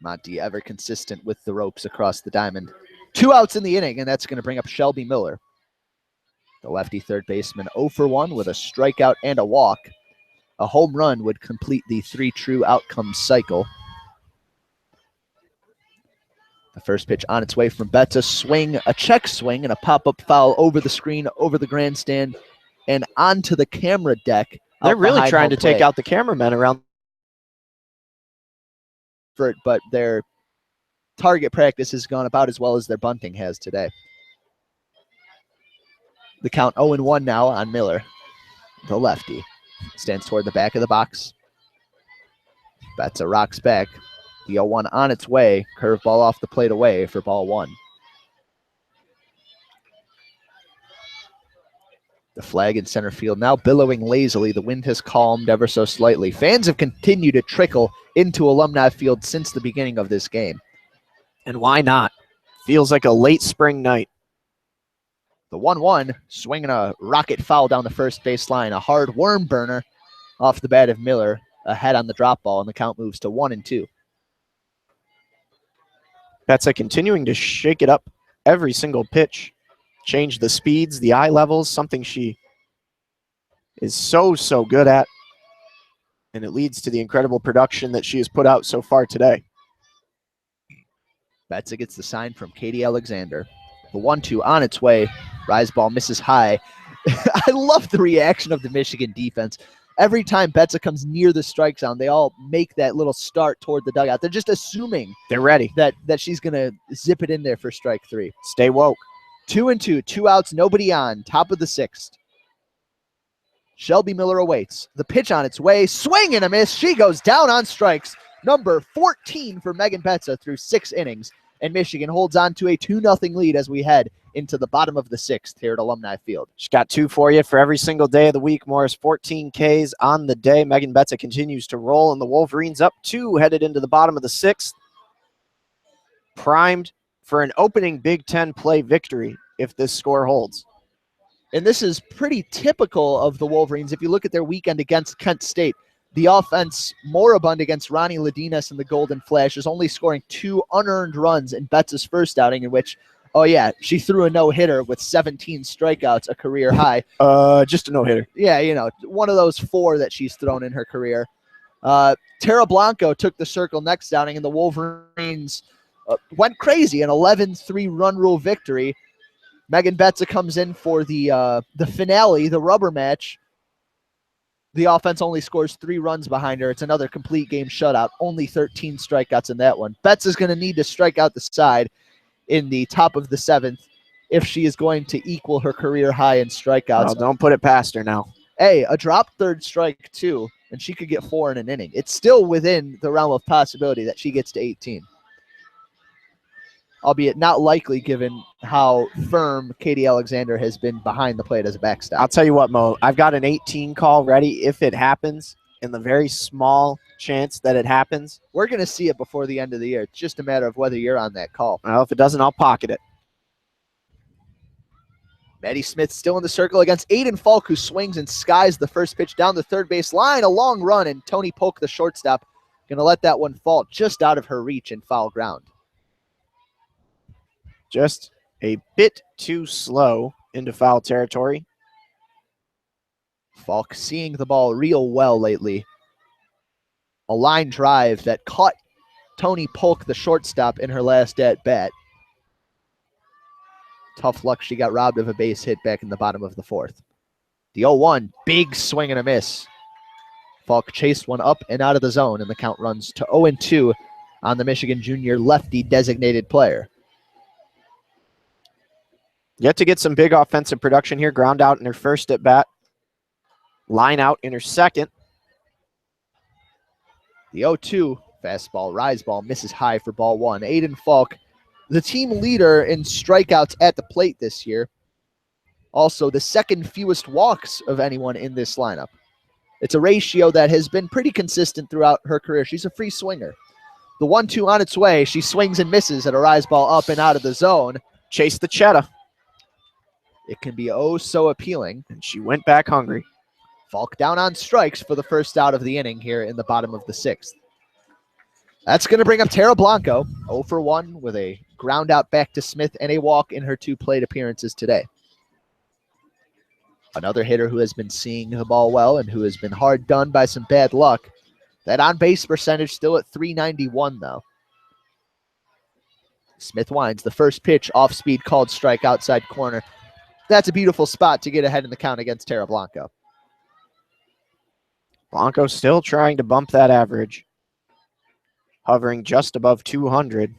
Monty ever consistent with the ropes across the diamond. 2 outs in the inning, and that's going to bring up Shelby Miller. The lefty third baseman 0 for 1 with a strikeout and a walk. A home run would complete the 3 true outcome cycle. The first pitch on its way from Betza. Swing, a check swing, and a pop-up foul over the screen, over the grandstand, and onto the camera deck. They're really trying to take out the cameramen around. But their target practice has gone about as well as their bunting has today. The count 0-1 now on Miller, the lefty. Stands toward the back of the box. Betza rocks back. The 0-1 on its way. Curveball off the plate away for ball 1. The flag in center field now billowing lazily. The wind has calmed ever so slightly. Fans have continued to trickle into Alumni Field since the beginning of this game. And why not? Feels like a late spring night. The 1-1, swinging a rocket foul down the first base line. A hard worm burner off the bat of Miller. Ahead on the drop ball, and the count moves to 1-2. Betza continuing to shake it up every single pitch. Change the speeds, the eye levels, something she is so good at. And it leads to the incredible production that she has put out so far today. Betza gets the sign from Katie Alexander. The 1-2 on its way. Rise ball misses high. I love the reaction of the Michigan defense. Every time Betza comes near the strike zone, they all make that little start toward the dugout. They're just assuming they're ready, that she's going to zip it in there for strike 3. Stay woke. 2-2, 2 outs, nobody on. Top of the 6th. Shelby Miller awaits. The pitch on its way. Swing and a miss. She goes down on strikes. Number 14 for Megan Betza through 6 innings. And Michigan holds on to a 2-0 lead as we head into the bottom of the 6th here at Alumni Field. She's got 2 for you for every single day of the week, Morris. 14 Ks on the day. Megan Betza continues to roll, and the Wolverines up 2 headed into the bottom of the 6th. primed for an opening Big Ten play victory if this score holds. And this is pretty typical of the Wolverines. If you look at their weekend against Kent State, the offense moribund against Ronnie Ladinas and the Golden Flashes, only scoring 2 unearned runs in Betts' first outing, in which, oh yeah, she threw a no-hitter with 17 strikeouts, a career high. Just a no-hitter. Yeah, one of those 4 that she's thrown in her career. Tara Blanco took the circle next outing, and the Wolverines went crazy, an 11-3 run rule victory. Megan Betts comes in for the finale, the rubber match. The offense only scores 3 runs behind her. It's another complete game shutout. Only 13 strikeouts in that one. Betts is going to need to strike out the side in the top of the 7th if she is going to equal her career high in strikeouts. Oh, don't put it past her now. Hey, a drop third strike too, and she could get 4 in an inning. It's still within the realm of possibility that she gets to 18. Albeit not likely given how firm Katie Alexander has been behind the plate as a backstop. I'll tell you what, Mo, I've got an 18 call ready if it happens, in the very small chance that it happens. We're going to see it before the end of the year. It's just a matter of whether you're on that call. Well, if it doesn't, I'll pocket it. Maddie Smith still in the circle against Aiden Falk, who swings and skies the first pitch down the third base line. A long run, and Tony Polk, the shortstop, going to let that one fall just out of her reach in foul ground. Just a bit too slow into foul territory. Falk seeing the ball real well lately. A line drive that caught Tony Polk, the shortstop, in her last at-bat. Tough luck she got robbed of a base hit back in the bottom of the 4th. The 0-1, big swing and a miss. Falk chased one up and out of the zone, and the count runs to 0-2 on the Michigan junior lefty designated player. Yet to get some big offensive production here. Ground out in her first at bat. Line out in her second. The 0-2, fastball, rise ball, misses high for ball 1. Aiden Falk, the team leader in strikeouts at the plate this year. Also, the second fewest walks of anyone in this lineup. It's a ratio that has been pretty consistent throughout her career. She's a free swinger. The 1-2 on its way. She swings and misses at a rise ball up and out of the zone. Chase the cheddar. It can be oh so appealing. And she went back hungry. Falk down on strikes for the first out of the inning here in the bottom of the 6th. That's going to bring up Tara Blanco, 0 for 1 with a ground out back to Smith and a walk in her 2 plate appearances today. Another hitter who has been seeing the ball well and who has been hard done by some bad luck. That on-base percentage still at .391 though. Smith winds the first pitch, off-speed called strike outside corner. That's a beautiful spot to get ahead in the count against Tara Blanco. Blanco still trying to bump that average. Hovering just above 200.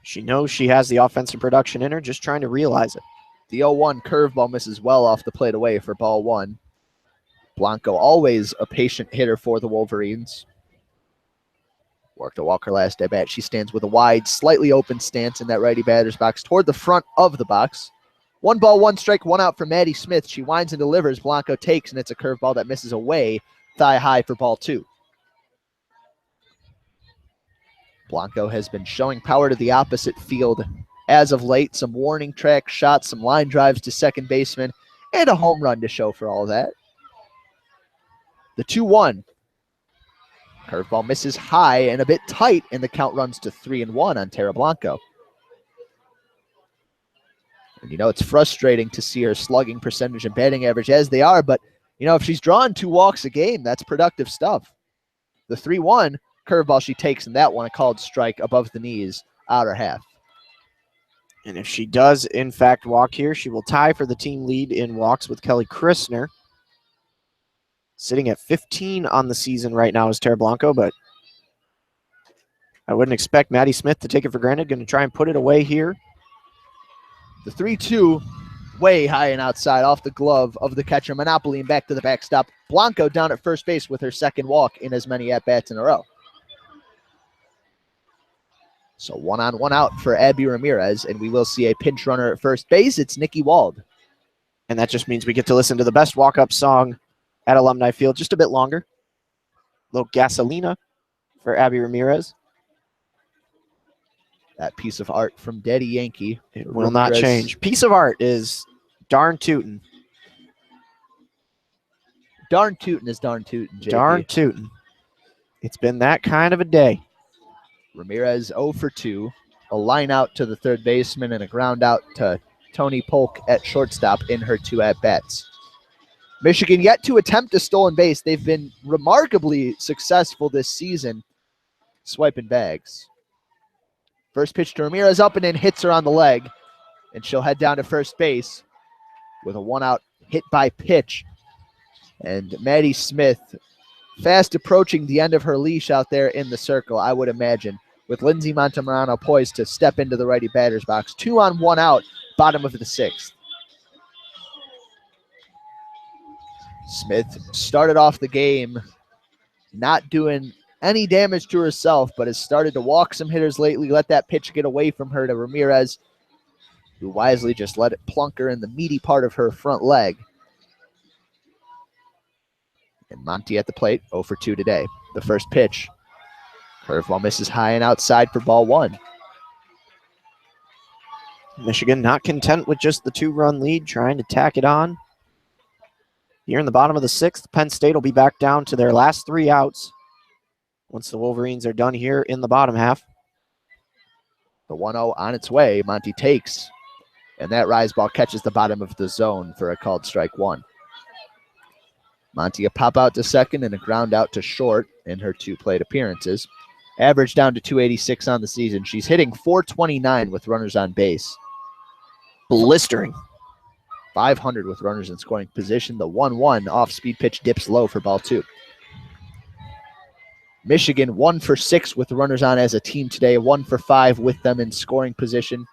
She knows she has the offensive production in her, just trying to realize it. The 0-1 curveball misses well off the plate away for ball 1. Blanco always a patient hitter for the Wolverines. Worked a walk her last at bat. She stands with a wide, slightly open stance in that righty batter's box toward the front of the box. 1 ball, 1 strike, 1 out for Maddie Smith. She winds and delivers. Blanco takes, and it's a curveball that misses away, thigh high for ball 2. Blanco has been showing power to the opposite field as of late. Some warning track shots, some line drives to second baseman, and a home run to show for all that. The 2-1. Curveball misses high and a bit tight, and the count runs to 3-1 on Tara Blanco. And it's frustrating to see her slugging percentage and batting average as they are, but if she's drawing 2 walks a game, that's productive stuff. The 3-1 curveball she takes, and that one a called strike above the knees, outer half. And if she does, in fact, walk here, she will tie for the team lead in walks with Kelly Christner. Sitting at 15 on the season right now is Tara Blanco, but I wouldn't expect Maddie Smith to take it for granted. Going to try and put it away here. The 3-2 way high and outside off the glove of the catcher. Monopoly and back to the backstop. Blanco down at first base with her second walk in as many at-bats in a row. So 1 on 1 out for Abby Ramirez, and we will see a pinch runner at first base. It's Nikki Wald. And that just means we get to listen to the best walk-up song at Alumni Field just a bit longer. A little Gasolina for Abby Ramirez. That piece of art from Daddy Yankee. It will not change. Piece of art is darn tootin'. Darn tootin' is darn tootin', JP. Darn tootin'. It's been that kind of a day. Ramirez 0 for 2. A line out to the third baseman and a ground out to Tony Polk at shortstop in her 2 at-bats. Michigan yet to attempt a stolen base. They've been remarkably successful this season swiping bags. First pitch to Ramirez up and in, hits her on the leg, and she'll head down to first base with a 1-out hit by pitch. And Maddie Smith fast approaching the end of her leash out there in the circle, I would imagine, with Lindsey Montemarano poised to step into the righty batter's box. 2 on, 1 out, bottom of the 6th. Smith started off the game not doing any damage to herself, but has started to walk some hitters lately, let that pitch get away from her to Ramirez, who wisely just let it plunk her in the meaty part of her front leg. And Monty at the plate, 0 for 2 today. The first pitch, curveball misses high and outside for ball 1. Michigan not content with just the 2-run lead, trying to tack it on. Here in the bottom of the 6th, Penn State will be back down to their last 3 outs once the Wolverines are done here in the bottom half. The 1-0 on its way, Monty takes, and that rise ball catches the bottom of the zone for a called strike 1. Monty a pop out to second and a ground out to short in her 2 plate appearances. Average down to 286 on the season. She's hitting .429 with runners on base. Blistering. .500 with runners in scoring position. The 1-1 off-speed pitch dips low for ball 2. Michigan 1 for 6 with runners on as a team today. 1 for 5 with them in scoring position.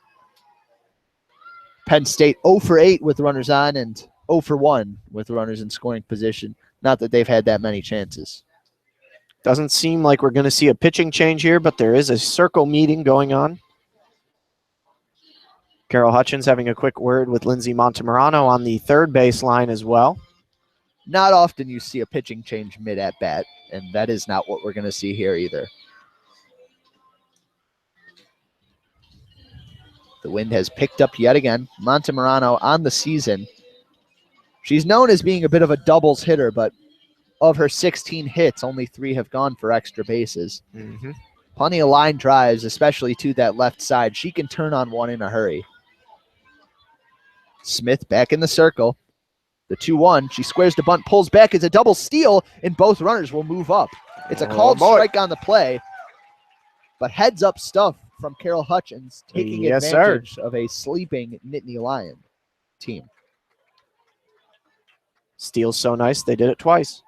Penn State 0 for 8 with runners on and 0 for 1 with runners in scoring position. Not that they've had that many chances. Doesn't seem like we're going to see a pitching change here, but there is a circle meeting going on. Carol Hutchins having a quick word with Lindsey Montemarano on the third base line as well. Not often you see a pitching change mid-at-bat, and that is not what we're going to see here either. The wind has picked up yet again. Montemarano on the season. She's known as being a bit of a doubles hitter, but of her 16 hits, only 3 have gone for extra bases. Plenty of line drives, especially to that left side. She can turn on one in a hurry. Smith back in the circle. The 2-1. She squares the bunt, pulls back. It's a double steal, and both runners will move up. It's a called strike on the play, but heads up stuff from Carol Hutchins, taking advantage of a sleeping Nittany Lion team. Steal's so nice, they did it twice.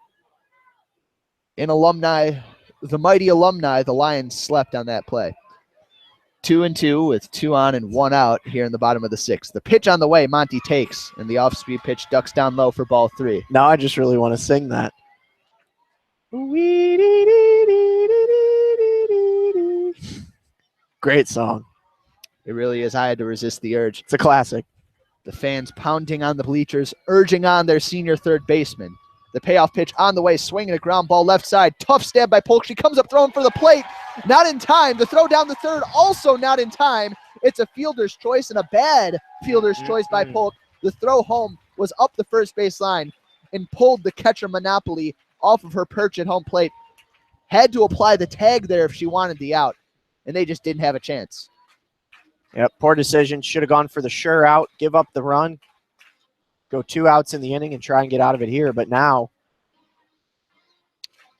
In alumni, the mighty alumni, the Lions slept on that play. 2-2 with 2 on and 1 out here in the bottom of the 6th. The pitch on the way, Monty takes, and the off-speed pitch ducks down low for ball 3. Now I just really want to sing that. Great song. It really is. I had to resist the urge. It's a classic. The fans pounding on the bleachers, urging on their senior third baseman. The payoff pitch on the way, swinging a ground ball left side. Tough stab by Polk. She comes up throwing for the plate. Not in time. The throw down the third, also not in time. It's a fielder's choice and a bad fielder's choice by Polk. The throw home was up the first base line and pulled the catcher Monopoly off of her perch at home plate. Had to apply the tag there if she wanted the out, and they just didn't have a chance. Yep, poor decision. Should have gone for the sure out, give up the run, go 2 outs in the inning and try and get out of it here. But now,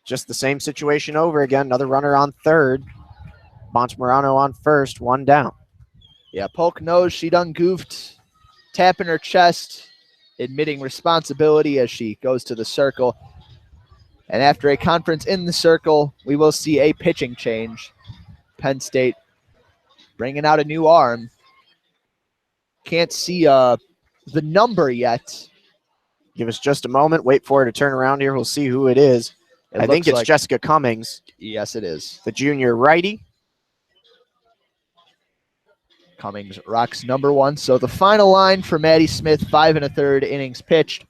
just the same situation over again. Another runner on third. Montemarano on first, 1 down. Yeah, Polk knows she done goofed, tapping her chest, admitting responsibility as she goes to the circle. And after a conference in the circle, we will see a pitching change. Penn State bringing out a new arm. Can't see the number yet. Give us just a moment. Wait for it to turn around here. We'll see who it is. I think it's Jessica Cummings. Yes, it is. The junior righty. Cummings rocks number 1. So the final line for Maddie Smith, 5 1/3 innings pitched.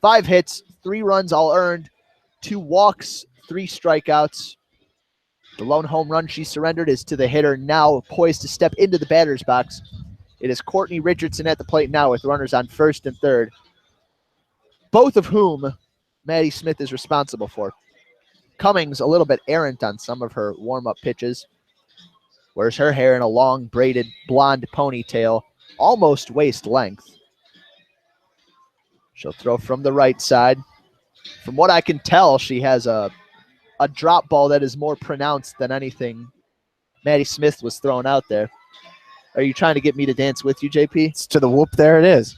5 hits, 3 runs all earned, 2 walks, 3 strikeouts. The lone home run she surrendered is to the hitter now poised to step into the batter's box. It is Courtney Richardson at the plate now with runners on first and third, both of whom Maddie Smith is responsible for. Cummings a little bit errant on some of her warm-up pitches. Wears her hair in a long braided blonde ponytail, almost waist length. She'll throw from the right side. From what I can tell, she has a drop ball that is more pronounced than anything Maddie Smith was throwing out there. Are you trying to get me to dance with you, JP? It's to the whoop. There it is.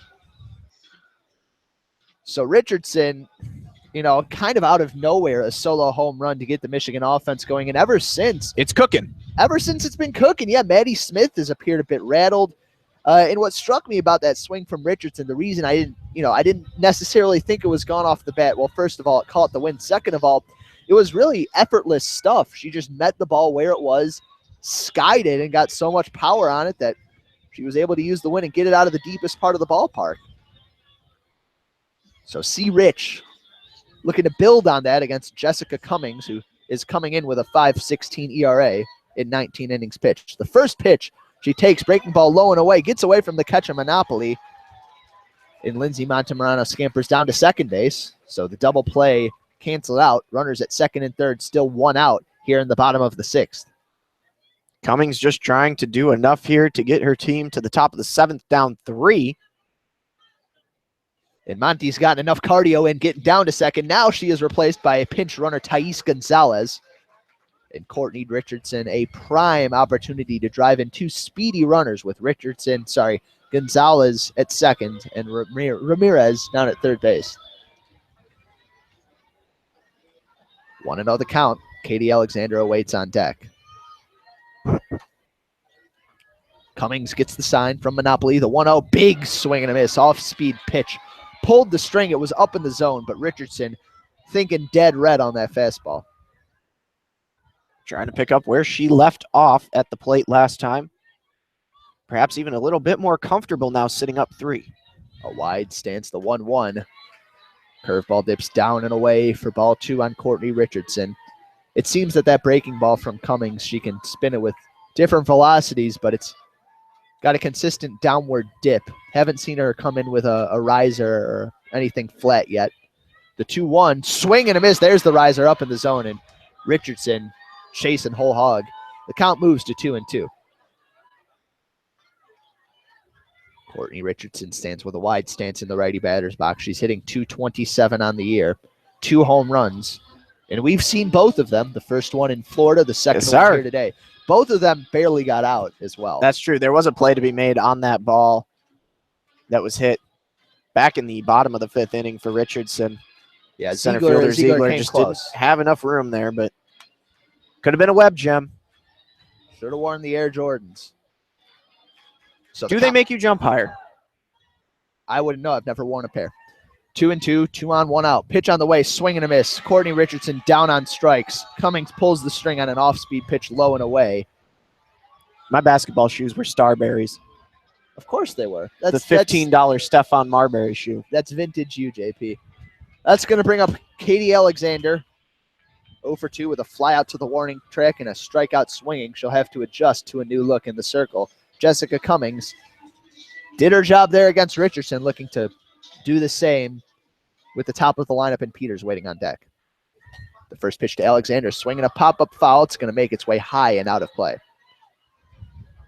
So Richardson, kind of out of nowhere, a solo home run to get the Michigan offense going. And ever since it's cooking. Ever since it's been cooking, yeah, Maddie Smith has appeared a bit rattled. And what struck me about that swing from Richardson, the reason I didn't necessarily think it was gone off the bat. Well, first of all, it caught the wind. Second of all, it was really effortless stuff. She just met the ball where it was, skied it, and got so much power on it that she was able to use the wind and get it out of the deepest part of the ballpark. So C. Rich looking to build on that against Jessica Cummings, who is coming in with a 5.16 ERA in 19 innings pitched. The first pitch she takes, breaking ball low and away, gets away from the catcher Monopoly, and Lindsay Montemarano scampers down to second base. So the double play canceled out. Runners at second and third, still one out here in the bottom of the sixth. Cummings just trying to do enough here to get her team to the top of the seventh, down 3. And Monty's gotten enough cardio in getting down to second. Now she is replaced by a pinch runner, Thais Gonzalez. And Courtney Richardson, a prime opportunity to drive in 2 speedy runners with Gonzalez at second and Ramirez down at third base. 1-0 the count. Katie Alexander awaits on deck. Cummings gets the sign from Monopoly. The 1-0, big swing and a miss, off-speed pitch. Pulled the string. It was up in the zone, but Richardson thinking dead red on that fastball. Trying to pick up where she left off at the plate last time. Perhaps even a little bit more comfortable now sitting up 3. A wide stance, the 1-1. Curveball dips down and away for ball 2 on Courtney Richardson. It seems that breaking ball from Cummings, she can spin it with different velocities, but it's got a consistent downward dip. Haven't seen her come in with a riser or anything flat yet. The 2-1, swing and a miss. There's the riser up in the zone, and Richardson chasing whole hog. The count moves to 2-2. Courtney Richardson stands with a wide stance in the righty batter's box. She's hitting .227 on the year, 2 home runs. And we've seen both of them. The first one in Florida, the second one here today. Both of them barely got out as well. That's true. There was a play to be made on that ball that was hit back in the bottom of the 5th inning for Richardson. Yeah, center fielder Ziegler just didn't have enough room there, but could have been a web gem. Should have worn the Air Jordans. So do they make you jump higher? I wouldn't know. I've never worn a pair. 2-2, 2 on, 1 out. Pitch on the way, swing and a miss. Courtney Richardson down on strikes. Cummings pulls the string on an off-speed pitch low and away. My basketball shoes were Starberries. Of course they were. That's the $15 Stefan Marbury shoe. That's vintage you, JP. That's going to bring up Katie Alexander. 0 for 2 with a fly out to the warning track and a strikeout swinging. She'll have to adjust to a new look in the circle. Jessica Cummings did her job there against Richardson, looking to do the same with the top of the lineup and Peters waiting on deck. The first pitch to Alexander, swinging a pop-up foul. It's going to make its way high and out of play.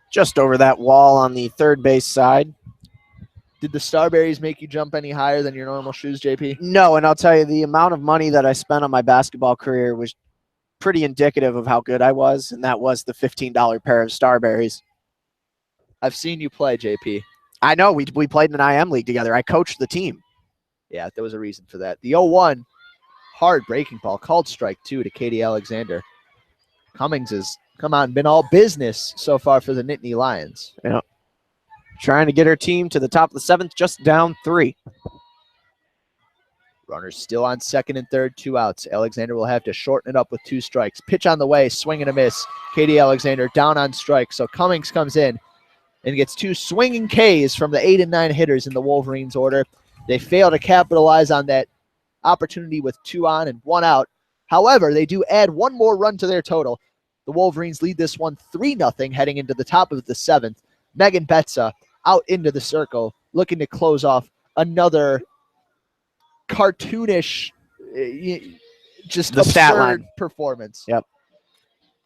Just over that wall on the third base side. Did the Starberries make you jump any higher than your normal shoes, JP? No, and I'll tell you, the amount of money that I spent on my basketball career was pretty indicative of how good I was, and that was the $15 pair of Starberries. I've seen you play, JP. I know. We played in an IM league together. I coached the team. Yeah, there was a reason for that. The 0-1, hard breaking ball, called strike 2 to Katie Alexander. Cummings has come out and been all business so far for the Nittany Lions. Yeah. Trying to get her team to the top of the 7th, just down 3. Runners still on second and third, 2 outs. Alexander will have to shorten it up with 2 strikes. Pitch on the way, swing and a miss. Katie Alexander down on strike. So Cummings comes in and gets 2 swinging Ks from the 8 and 9 hitters in the Wolverines order. They fail to capitalize on that opportunity with 2 on and 1 out. However, they do add 1 more run to their total. The Wolverines lead this one 3-0 heading into the top of the 7th. Megan Betza out into the circle, looking to close off another cartoonish, just The stat absurd line. performance. Yep.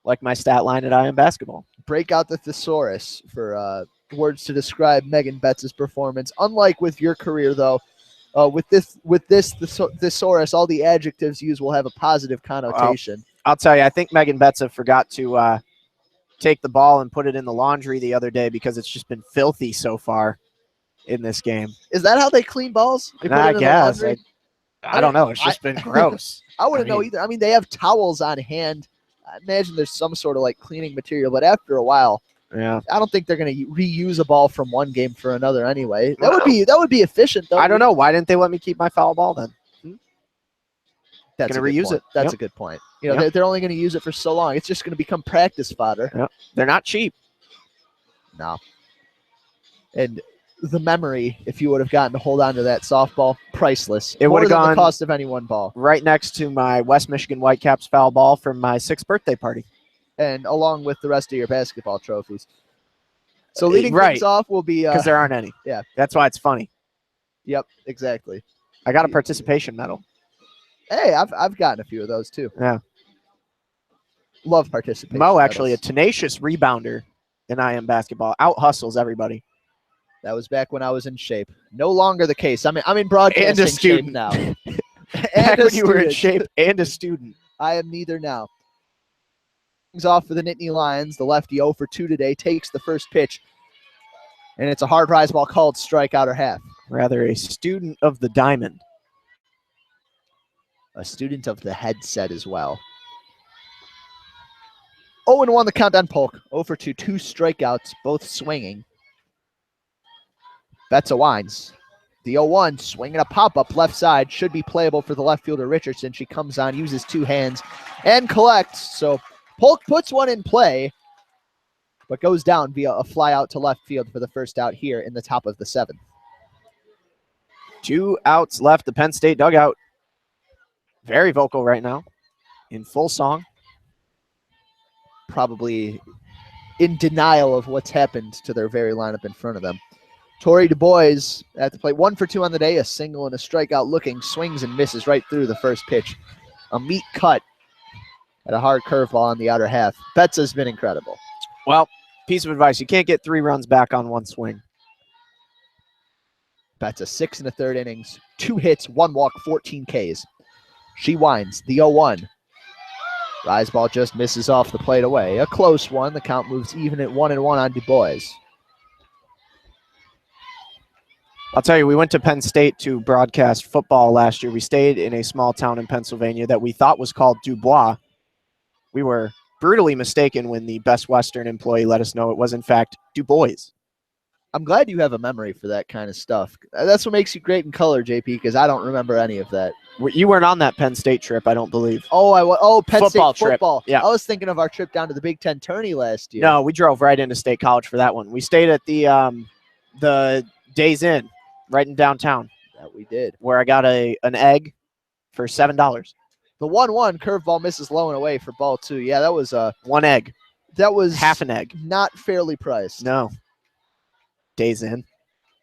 Like my stat line at IM Basketball. Break out the thesaurus for words to describe Megan Betza's performance. Unlike with your career, though, with this thesaurus, all the adjectives used will have a positive connotation. I'll tell you, I think Megan Betza forgot to take the ball and put it in the laundry the other day because it's just been filthy so far in this game. Is that how they clean balls? They put it in the laundry? I don't know. It's just been gross. I wouldn't know either. I mean, they have towels on hand. I imagine there's some sort of like cleaning material, but after a while, yeah, I don't think they're going to reuse a ball from one game for another anyway. That would be efficient, though. I don't know. Why didn't they let me keep my foul ball then? That's going to reuse it. That's a good point. You know, they're only going to use it for so long. It's just going to become practice fodder. Yep. They're not cheap. No. And the memory, if you would have gotten to hold on to that softball, priceless. It would have gone the cost of any one ball. Right next to my West Michigan Whitecaps foul ball from my 6th birthday party. And along with the rest of your basketball trophies. So leading things off will be... Because there aren't any. Yeah. That's why it's funny. Yep, exactly. I got a participation medal. Hey, I've gotten a few of those too. Yeah. Love participation. Mo, actually, a tenacious rebounder in IM basketball. Out hustles everybody. That was back when I was in shape. No longer the case. I'm in broadcasting shape now. Back when you were in shape and a student. I am neither now. Things off for the Nittany Lions. The lefty 0 for 2 today takes the first pitch. And it's a hard rise ball called strikeout or half. Rather a student of the diamond. A student of the headset as well. 0-1 the count on Polk. 0 for 2, 2 strikeouts, both swinging. Betza winds. The 0-1 swinging a pop-up left side. Should be playable for the left fielder Richardson. She comes on, uses 2 hands, and collects. So Polk puts one in play, but goes down via a fly out to left field for the first out here in the top of the 7th. 2 outs left. The Penn State dugout. Very vocal right now. In full song. Probably in denial of what's happened to their very lineup in front of them. Tori Du Bois at the plate. 1 for 2 on the day. A single and a strikeout looking. Swings and misses right through the first pitch. A meat cut at a hard curveball on the outer half. Betza's been incredible. Well, piece of advice. You can't get 3 runs back on 1 swing. Betza 6 1/3 innings. 2 hits, 1 walk, 14 Ks. She winds. The 0-1. Rise ball just misses off the plate away. A close one. The count moves even at 1-1 on Du Bois. I'll tell you, we went to Penn State to broadcast football last year. We stayed in a small town in Pennsylvania that we thought was called Dubois. We were brutally mistaken when the Best Western employee let us know it was, in fact, Du Bois. I'm glad you have a memory for that kind of stuff. That's what makes you great in color, JP, because I don't remember any of that. You weren't on that Penn State trip, I don't believe. Penn football State trip. football. Yeah. I was thinking of our trip down to the Big Ten tourney last year. No, we drove right into State College for that one. We stayed at the Days Inn right in downtown. That we did. Where I got an egg for $7. The 1-1 curveball misses low and away for ball 2. Yeah, that was 1 egg. That was half an egg. Not fairly priced. No. Days Inn,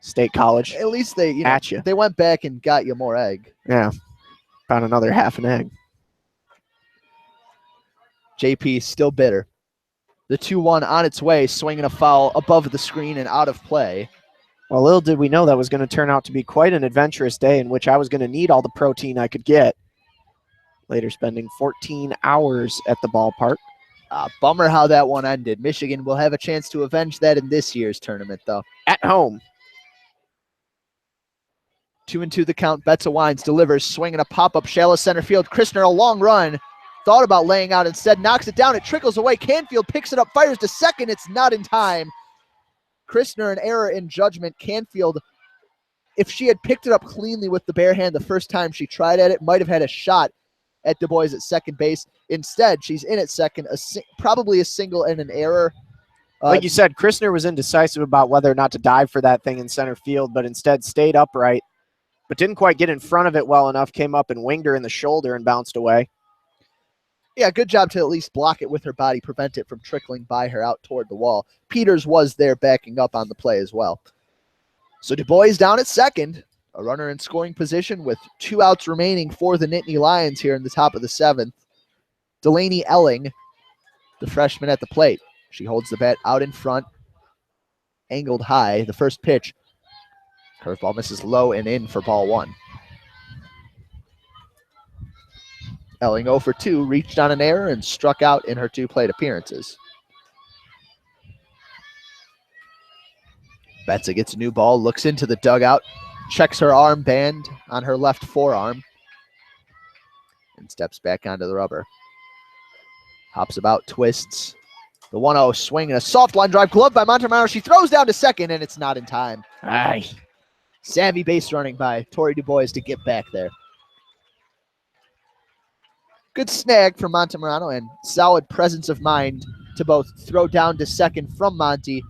State College. At least they went back and got you more egg. Yeah. Found another half an egg. JP still bitter. The 2-1 on its way, swinging a foul above the screen and out of play. Well, little did we know that was going to turn out to be quite an adventurous day in which I was going to need all the protein I could get. Later spending 14 hours at the ballpark. Bummer how that one ended. Michigan will have a chance to avenge that in this year's tournament, though. At home. 2-2 the count. Betza winds, delivers, swinging a pop-up shallow center field. Christner, a long run. Thought about laying out instead. Knocks it down. It trickles away. Canfield picks it up. Fires to second. It's not in time. Christner, an error in judgment. Canfield, if she had picked it up cleanly with the bare hand the first time she tried at it, might have had a shot at Du Bois at second base. Instead, she's in at second. Probably a single and an error. Like you said, Christner was indecisive about whether or not to dive for that thing in center field, but instead stayed upright, but didn't quite get in front of it well enough, came up and winged her in the shoulder and bounced away. Yeah, good job to at least block it with her body, prevent it from trickling by her out toward the wall. Peters was there backing up on the play as well. So Du Bois down at second, a runner in scoring position with 2 outs remaining for the Nittany Lions here in the top of the 7th. Delaney Elling, the freshman at the plate. She holds the bat out in front, angled high. The first pitch, curveball misses low and in for ball 1. Elling 0 for 2, reached on an error and struck out in her 2 plate appearances. Betza gets a new ball, looks into the dugout, checks her armband on her left forearm, and steps back onto the rubber. Hops about, twists. The 1-0 swing and a soft line drive, glove by Montemurano. She throws down to second, and it's not in time. Aye. Savvy base running by Tori Du Bois to get back there. Good snag from Montemurano and solid presence of mind to both throw down to second from Monty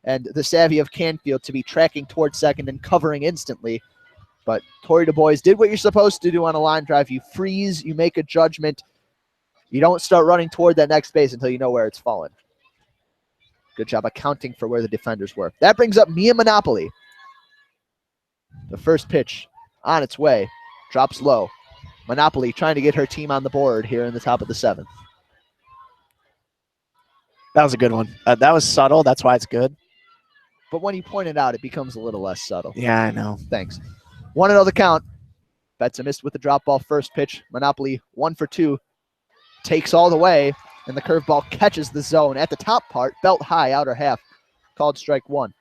and the savvy of Canfield to be tracking towards second and covering instantly. But Tori Du Bois did what you're supposed to do on a line drive. You freeze, you make a judgment. You don't start running toward that next base until you know where it's fallen. Good job accounting for where the defenders were. That brings up Mia Monopoly. The first pitch on its way, drops low. Monopoly trying to get her team on the board here in the top of the 7th. That was a good one. That was subtle. That's why it's good. But when you point it out, it becomes a little less subtle. Yeah, I know. Thanks. 1-0 the count. Betza missed with the drop ball first pitch. Monopoly 1 for 2. Takes all the way, and the curveball catches the zone at the top part, belt high, outer half. Called strike 1.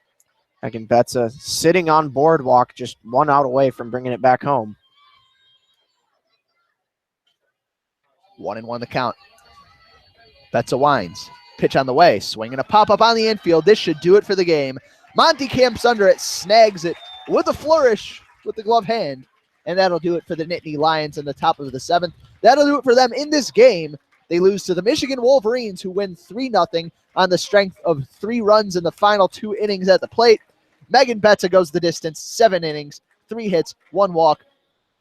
Again, Betza sitting on boardwalk, just 1 out away from bringing it back home. 1-1 the count. Betza winds. Pitch on the way. Swing and a pop-up on the infield. This should do it for the game. Monty camps under it, snags it with a flourish with the glove hand, and that'll do it for the Nittany Lions in the top of the 7th. That'll do it for them in this game. They lose to the Michigan Wolverines, who win 3-0 on the strength of 3 runs in the final 2 innings at the plate. Megan Betza goes the distance, 7 innings, 3 hits, 1 walk,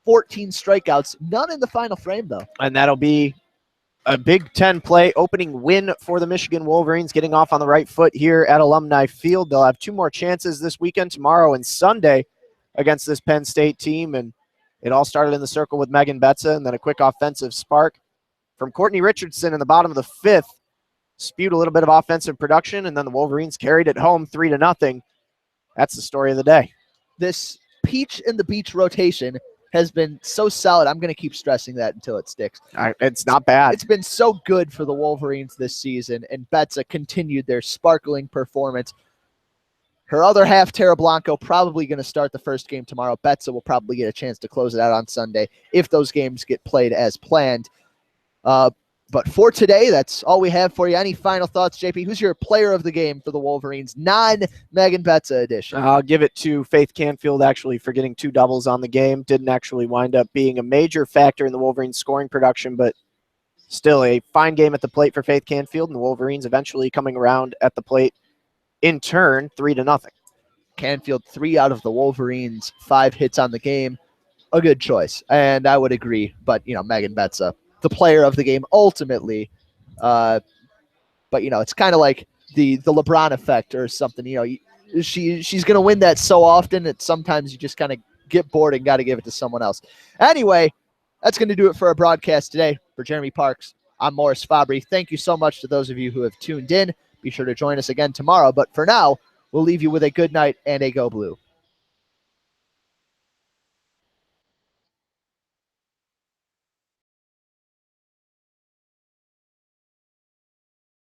14 strikeouts, none in the final frame, though. And that'll be a Big Ten play opening win for the Michigan Wolverines, getting off on the right foot here at Alumni Field. They'll have 2 more chances this weekend, tomorrow and Sunday, against this Penn State team. And it all started in the circle with Megan Betza, and then a quick offensive spark from Courtney Richardson in the bottom of the 5th. Spewed a little bit of offensive production, and then the Wolverines carried it home 3-0. That's the story of the day. This Peach and the Beach rotation has been so solid. I'm going to keep stressing that until it sticks. It's not bad. It's been so good for the Wolverines this season, and Betza continued their sparkling performance. Her other half, Tara Blanco, probably going to start the first game tomorrow. Betza will probably get a chance to close it out on Sunday if those games get played as planned. But for today, that's all we have for you. Any final thoughts, JP? Who's your player of the game for the Wolverines? Non-Megan Betza edition. I'll give it to Faith Canfield, actually, for getting 2 doubles on the game. Didn't actually wind up being a major factor in the Wolverines' scoring production, but still a fine game at the plate for Faith Canfield, and the Wolverines eventually coming around at the plate in turn, 3-0. Canfield, 3 out of the Wolverines' 5 hits on the game. A good choice, and I would agree. But, Megan Betza, the player of the game ultimately. But, it's kind of like the LeBron effect or something. She's going to win that so often that sometimes you just kind of get bored and got to give it to someone else. Anyway, that's going to do it for our broadcast today. For Jeremy Parks, I'm Morris Fabry. Thank you so much to those of you who have tuned in. Be sure to join us again tomorrow. But for now, we'll leave you with a good night and a Go Blue.